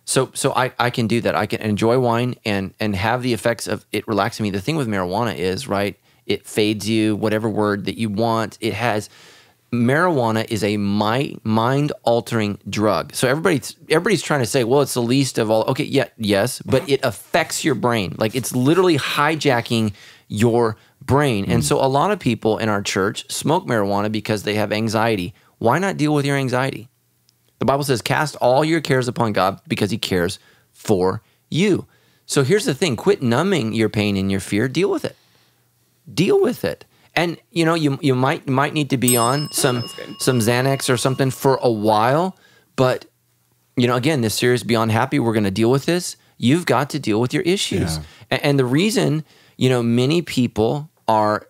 So I can do that. I can enjoy wine and have the effects of it relaxing me. The thing with marijuana is right. It fades you, whatever word that you want. It has marijuana is a mind altering drug. So everybody's trying to say, well, it's the least of all. Okay, yes, but it affects your brain. Like it's literally hijacking your brain. And so a lot of people in our church smoke marijuana because they have anxiety. Why not deal with your anxiety? The Bible says, cast all your cares upon God because he cares for you. So here's the thing. Quit numbing your pain and your fear. Deal with it. Deal with it. And you know, you might need to be on some Xanax or something for a while, but you know, again, this series Beyond Happy, we're going to deal with this. You've got to deal with your issues. Yeah. And the reason, you know, many people are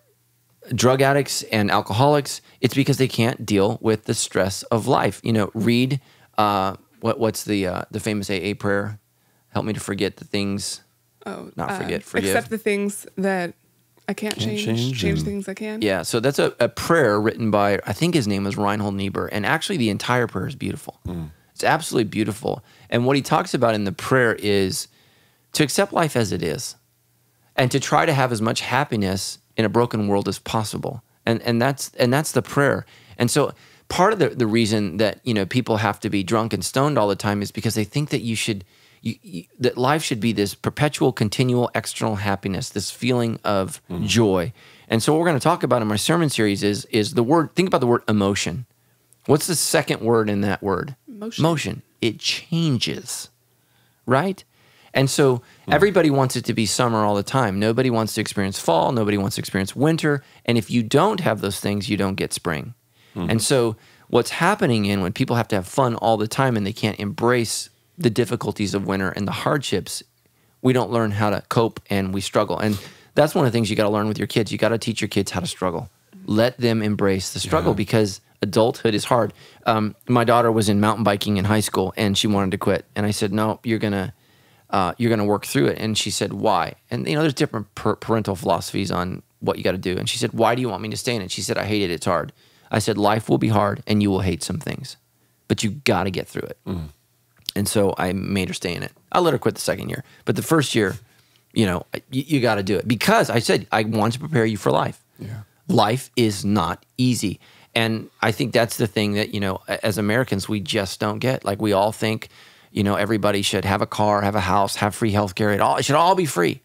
drug addicts and alcoholics, it's because they can't deal with the stress of life. You know, read what's the famous AA prayer? Help me to forget the things. Oh, not forget, forgive. Accept the things that I can't change. Change things I can. Yeah, so that's a prayer written by, I think his name was Reinhold Niebuhr, and actually the entire prayer is beautiful. It's absolutely beautiful. And what he talks about in the prayer is to accept life as it is and to try to have as much happiness in a broken world as possible. And that's the prayer. And so part of the reason that, you know, people have to be drunk and stoned all the time is because they think that that life should be this perpetual, continual external happiness, this feeling of joy. And so what we're going to talk about in my sermon series is the word, think about the word emotion. What's the second word in that word? Motion. It changes, right? And so everybody wants it to be summer all the time. Nobody wants to experience fall. Nobody wants to experience winter. And if you don't have those things, you don't get spring. And so what's happening when people have to have fun all the time and they can't embrace the difficulties of winter and the hardships, we don't learn how to cope and we struggle. And that's one of the things you got to learn with your kids. You got to teach your kids how to struggle. Let them embrace the struggle because adulthood is hard. My daughter was in mountain biking in high school and she wanted to quit. And I said, no, you're gonna work through it. And she said, why? And you know, there's different parental philosophies on what you got to do. And she said, why do you want me to stay in it? She said, I hate it. It's hard. I said, life will be hard and you will hate some things, but you got to get through it. And so I made her stay in it. I let her quit the second year. But the first year, you know, you got to do it. Because I said, I want to prepare you for life. Yeah. Life is not easy. And I think that's the thing that, you know, as Americans, we just don't get. Like we all think, you know, everybody should have a car, have a house, have free healthcare. It should all be free.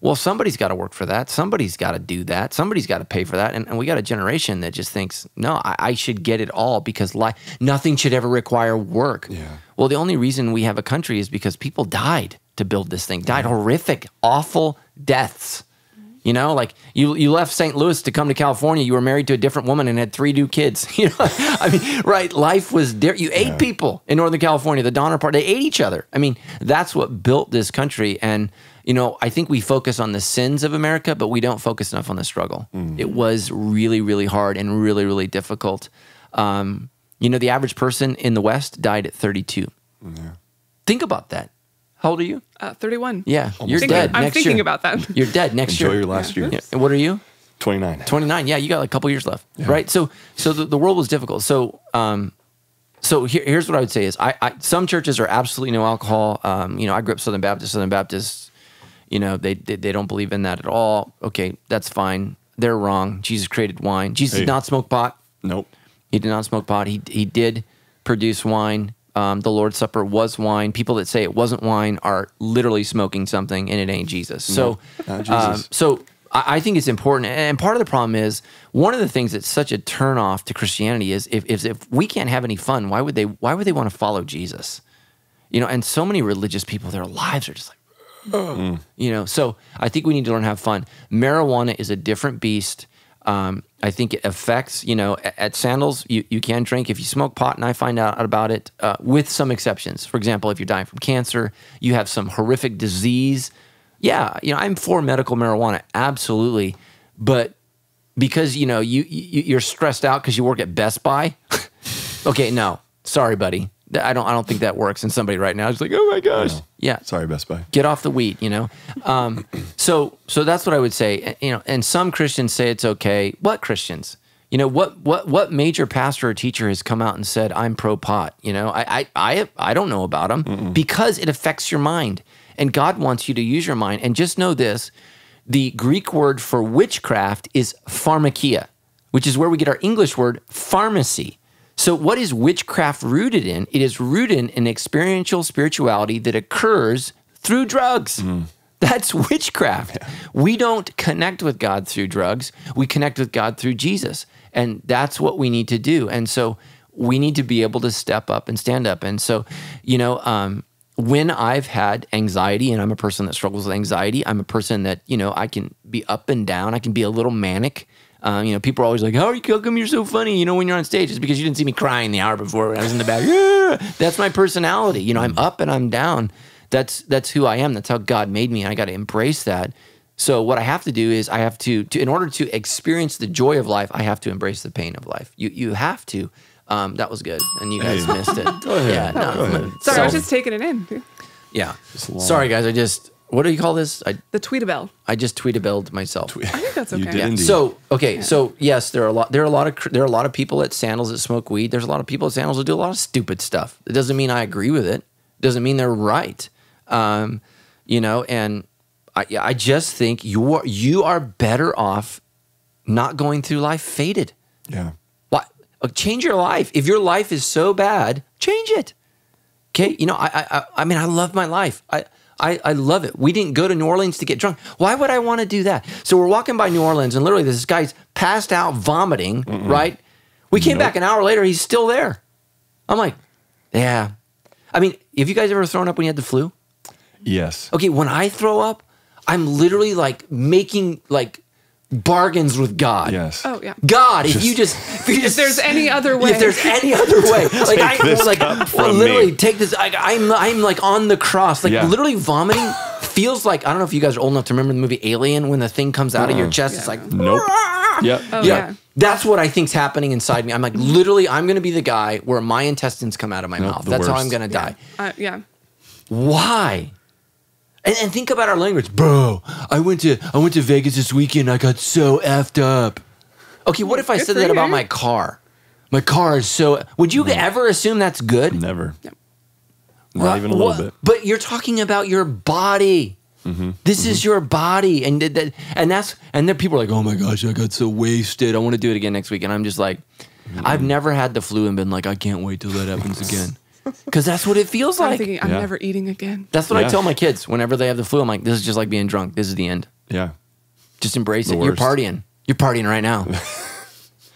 Well, somebody's got to work for that. Somebody's got to do that. Somebody's got to pay for that. And we got a generation that just thinks, no, I should get it all because nothing should ever require work. Yeah. Well, the only reason we have a country is because people died to build this thing, died horrific, awful deaths. You know, like you left St. Louis to come to California. You were married to a different woman and had 3 new kids. You know, I mean, right? Life was different. You ate people in Northern California. The Donner Party, they ate each other. I mean, that's what built this country. And you know, I think we focus on the sins of America, but we don't focus enough on the struggle. It was really, really hard and really, really difficult. You know, the average person in the West died at 32. Yeah. Think about that. How old are you? 31. Yeah, you're dead next year. I'm thinking about that. You're dead next year. Enjoy your last year. Yeah. And what are you? 29. 29. Yeah, you got like a couple years left, right? So the world was difficult. So here's what I would say is some churches are absolutely no alcohol. I grew up Southern Baptist. Southern Baptists, they don't believe in that at all. Okay, that's fine. They're wrong. Jesus created wine. Jesus did not smoke pot. Nope. He did not smoke pot. He did produce wine. The Lord's Supper was wine. People that say it wasn't wine are literally smoking something, and it ain't Jesus. So, not Jesus. So I think it's important. And part of the problem is one of the things that's such a turnoff to Christianity is if we can't have any fun, why would they want to follow Jesus? And so many religious people, their lives are just like, So I think we need to learn to have fun. Marijuana is a different beast. I think it affects, at Sandals, you can drink if you smoke pot, and I find out about it with some exceptions. For example, if you're dying from cancer, you have some horrific disease. Yeah, I'm for medical marijuana, absolutely. But because, you're stressed out because you work at Best Buy, okay, no, sorry, buddy. I don't think that works. And somebody right now is like, oh my gosh. No. Yeah. Sorry, Best Buy. Get off the weed, So that's what I would say. And some Christians say it's okay. What Christians? What major pastor or teacher has come out and said, I'm pro pot? I don't know about them because it affects your mind. And God wants you to use your mind. And just know this, the Greek word for witchcraft is pharmakia, which is where we get our English word pharmacy. So what is witchcraft rooted in? It is rooted in an experiential spirituality that occurs through drugs. That's witchcraft. Yeah. We don't connect with God through drugs. We connect with God through Jesus. And that's what we need to do. And so we need to be able to step up and stand up. And so, when I've had anxiety, and I'm a person that struggles with anxiety, I'm a person that, I can be up and down. I can be a little manic. People are always like, how come you're so funny? When you're on stage, it's because you didn't see me crying the hour before when I was in the back. That's my personality. I'm up and I'm down. That's who I am. That's how God made me. And I got to embrace that. So what I have to do is I have to in order to experience the joy of life, I have to embrace the pain of life. You have to. That was good. And you guys missed it. Go ahead. Yeah. No, Sorry, I was just taking it in. Yeah. Sorry, guys. What do you call this? The tweet-a-bell. I just tweet-a-belled myself. I think that's okay. You did indeed. So yes, there are a lot of people at Sandals that smoke weed. There's a lot of people at Sandals that do a lot of stupid stuff. It doesn't mean I agree with it. It doesn't mean they're right. And I just think you are better off not going through life faded. Yeah. What? Change your life. If your life is so bad, change it. Okay. I love my life. I love it. We didn't go to New Orleans to get drunk. Why would I want to do that? So we're walking by New Orleans, and literally this guy's passed out vomiting, right? We came back an hour later. He's still there. I'm like, yeah. Have you guys ever thrown up when you had the flu? Yes. Okay, when I throw up, I'm literally like making like bargains with God. Yes. Oh yeah. God, if there's any other way. If there's any other way, literally take this. I'm like on the cross, literally vomiting. Feels like, I don't know if you guys are old enough to remember the movie Alien when the thing comes out of your chest. It's like nope. Yep. Oh, yeah. That's what I think's happening inside me. I'm like, literally, I'm going to be the guy where my intestines come out of my mouth. That's how I'm going to die. Yeah. Why? And think about our language, bro. I went to Vegas this weekend. I got so effed up. Okay, what if I said that about my car? My car is so. Would you ever assume that's good? Never. No. Not even a little bit. But you're talking about your body. This is your body, and then people are like, oh my gosh, I got so wasted. I want to do it again next week, and I'm just like, I've never had the flu and been like, I can't wait till that happens again. Because that's what it feels like. I'm thinking, I'm never eating again. That's what I tell my kids whenever they have the flu. I'm like, this is just like being drunk. This is the end. Yeah. Just embrace it. You're partying. You're partying right now.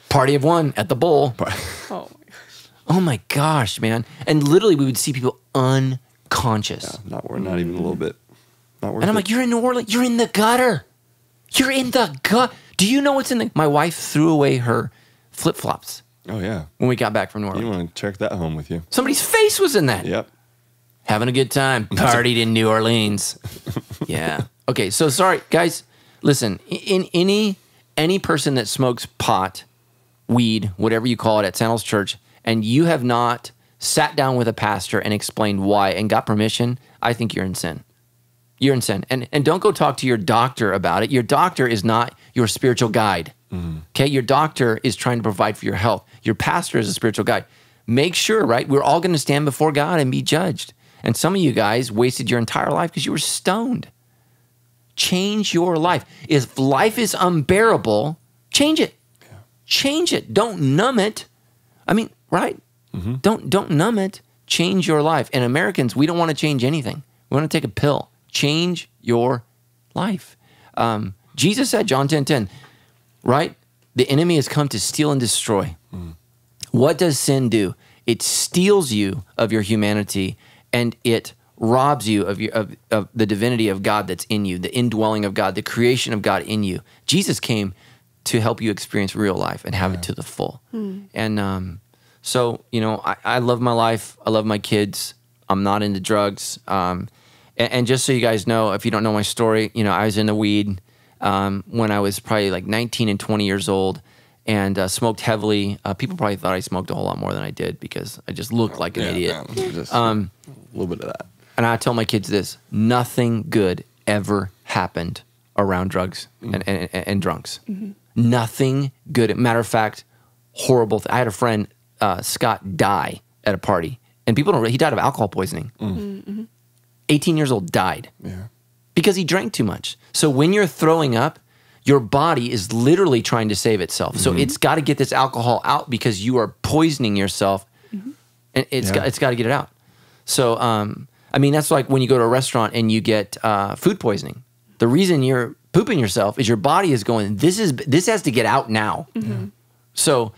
Party of one at the bowl. Oh my gosh, man. And literally we would see people unconscious. Yeah, not even a little bit. Not worth it. And I'm like, you're in New Orleans. You're in the gutter. You're in the gut. Do you know what's in the... My wife threw away her flip-flops. Oh, yeah. When we got back from New Orleans. You want to check that home with you. Somebody's face was in that. Yep. Having a good time. Partied in New Orleans. Yeah. Okay, so sorry, guys. Listen, in any person that smokes pot, weed, whatever you call it at Sandals Church, and you have not sat down with a pastor and explained why and got permission, I think you're in sin. You're in sin. And don't go talk to your doctor about it. Your doctor is not your spiritual guide. Okay? Your doctor is trying to provide for your health. Your pastor is a spiritual guide. Make sure, right? We're all going to stand before God and be judged. And some of you guys wasted your entire life because you were stoned. Change your life. If life is unbearable, change it. Yeah. Change it. Don't numb it. I mean, right? Don't numb it. Change your life. And Americans, we don't want to change anything. We want to take a pill. Change your life. Jesus said, John 10:10, right? The enemy has come to steal and destroy. What does sin do? It steals you of your humanity, and it robs you of the divinity of God that's in you, the indwelling of God, the creation of God in you. Jesus came to help you experience real life and have it to the full. And so, you know, I love my life. I love my kids. I'm not into drugs. And just so you guys know, if you don't know my story, you know, I was into weed when I was probably like 19 and 20 years old, and smoked heavily. People probably thought I smoked a whole lot more than I did because I just looked like an idiot. Just a little bit of that. And I tell my kids this: nothing good ever happened around drugs and drunks. Nothing good. Matter of fact, horrible. I had a friend, Scott, die at a party, and people don't. He died of alcohol poisoning. 18 years old, died because he drank too much. So when you're throwing up, your body is literally trying to save itself. So it's got to get this alcohol out because you are poisoning yourself, and it's got to get it out. So I mean, that's like when you go to a restaurant and you get food poisoning. The reason you're pooping yourself is your body is going, this has to get out now. So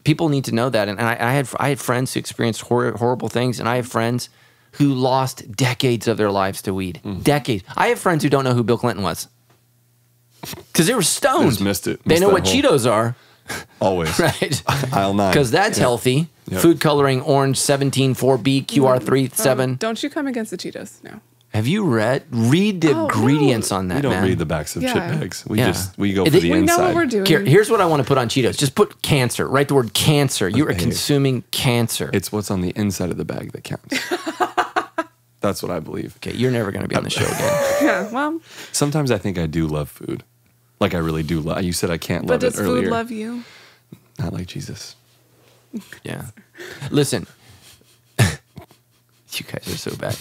people need to know that. And I had friends who experienced horrible things, and I have friends who lost decades of their lives to weed. Decades. I have friends who don't know who Bill Clinton was because they were stoned. They just missed it. They know what Cheetos are. Always. Right. Aisle 9. Because that's healthy. Food coloring orange 17-4B QR37. Don't you come against the Cheetos? No. Have you read the ingredients on that, We don't man? read the backs of chip bags. We go for We the inside. know what we're doing. Here's what I want to put on Cheetos. Just put cancer. Write the word cancer. You are consuming cancer. It's what's on the inside of the bag that counts. That's what I believe. Okay, you're never going to be on the show again. Yeah, well. Sometimes I think I do love food. Like I really do love. You said I can't love it earlier. But does food love you? Not like Jesus. Yeah. Listen. You guys are so bad.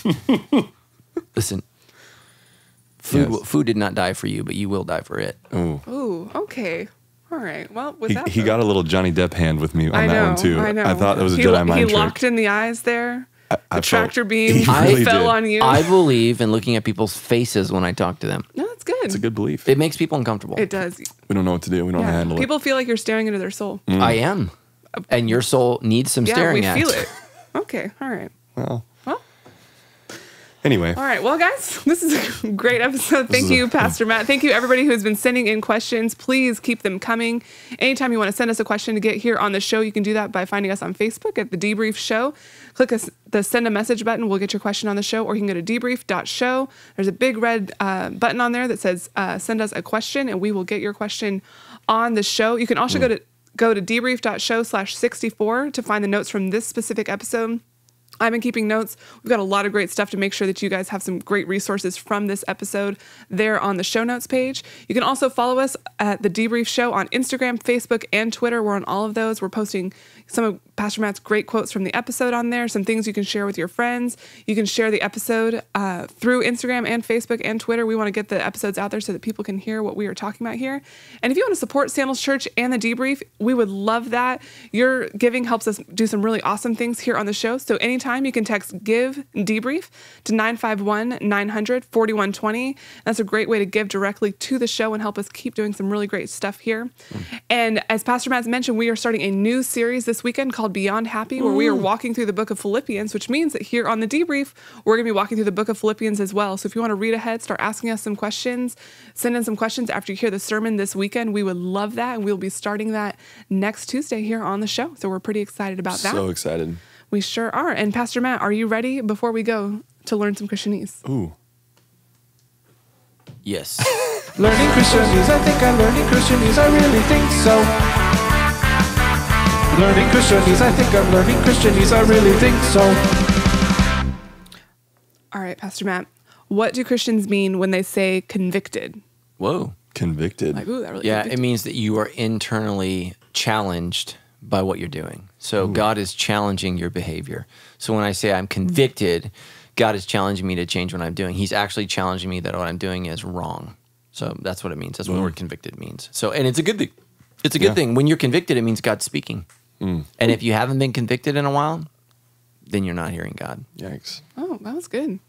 Listen. Food did not die for you, but you will die for it. Ooh, okay. All right. Well, he got a little Johnny Depp hand with me on that one too. I know. I thought that was a Jedi mind trick. He locked in the eyes there. The tractor beam really fell did. on you. I believe in looking at people's faces when I talk to them. No, that's good. It's a good belief. It makes people uncomfortable. It does. We don't know what to do. We don't handle People feel like you're staring into their soul. I am. And your soul needs some staring at. Yeah, we feel it. Okay. All right. Well. Anyway. All right. Well, guys, this is a great episode. Thank you, Pastor Matt. Thank you, everybody who has been sending in questions. Please keep them coming. Anytime you want to send us a question to get here on the show, you can do that by finding us on Facebook at The Debrief Show. Click the send a message button. We'll get your question on the show, or you can go to debrief.show. There's a big red button on there that says send us a question, and we will get your question on the show. You can also go to debrief.show/64 to find the notes from this specific episode. I've been keeping notes. We've got a lot of great stuff to make sure that you guys have some great resources from this episode there on the show notes page. You can also follow us at The Debrief Show on Instagram, Facebook, and Twitter. We're on all of those. We're posting some of Pastor Matt's great quotes from the episode on there, some things you can share with your friends. You can share the episode through Instagram and Facebook and Twitter. We want to get the episodes out there so that people can hear what we are talking about here. And if you want to support Sandals Church and The Debrief, we would love that. Your giving helps us do some really awesome things here on the show. So anytime you can text GIVE DEBRIEF to 951-900-4120. That's a great way to give directly to the show and help us keep doing some really great stuff here. And as Pastor Matt's mentioned, we are starting a new series this weekend called Beyond Happy, where we are walking through the book of Philippians, which means that here on The Debrief, we're going to be walking through the book of Philippians as well. So if you want to read ahead, start asking us some questions, send in some questions after you hear the sermon this weekend. We would love that. And we'll be starting that next Tuesday here on the show. So we're pretty excited about that. So excited. We sure are. And Pastor Matt, are you ready before we go to learn some Christianese? Ooh. Yes. Learning Christianese, I think I'm learning Christianese, I really think so. Learning Christianese, I think I'm learning Christianese, I really think so. All right, Pastor Matt. what do Christians mean when they say convicted? Whoa. Convicted. Like, ooh, that really Yeah, convicted. it means that you are internally challenged by what you're doing. So God is challenging your behavior. So when I say I'm convicted, God is challenging me to change what I'm doing. He's actually challenging me that what I'm doing is wrong. So that's what it means. That's what the word convicted means. So, and it's a good thing. It's a good thing. When you're convicted, it means God's speaking. And if you haven't been convicted in a while, then you're not hearing God. Yikes. Oh, that was good.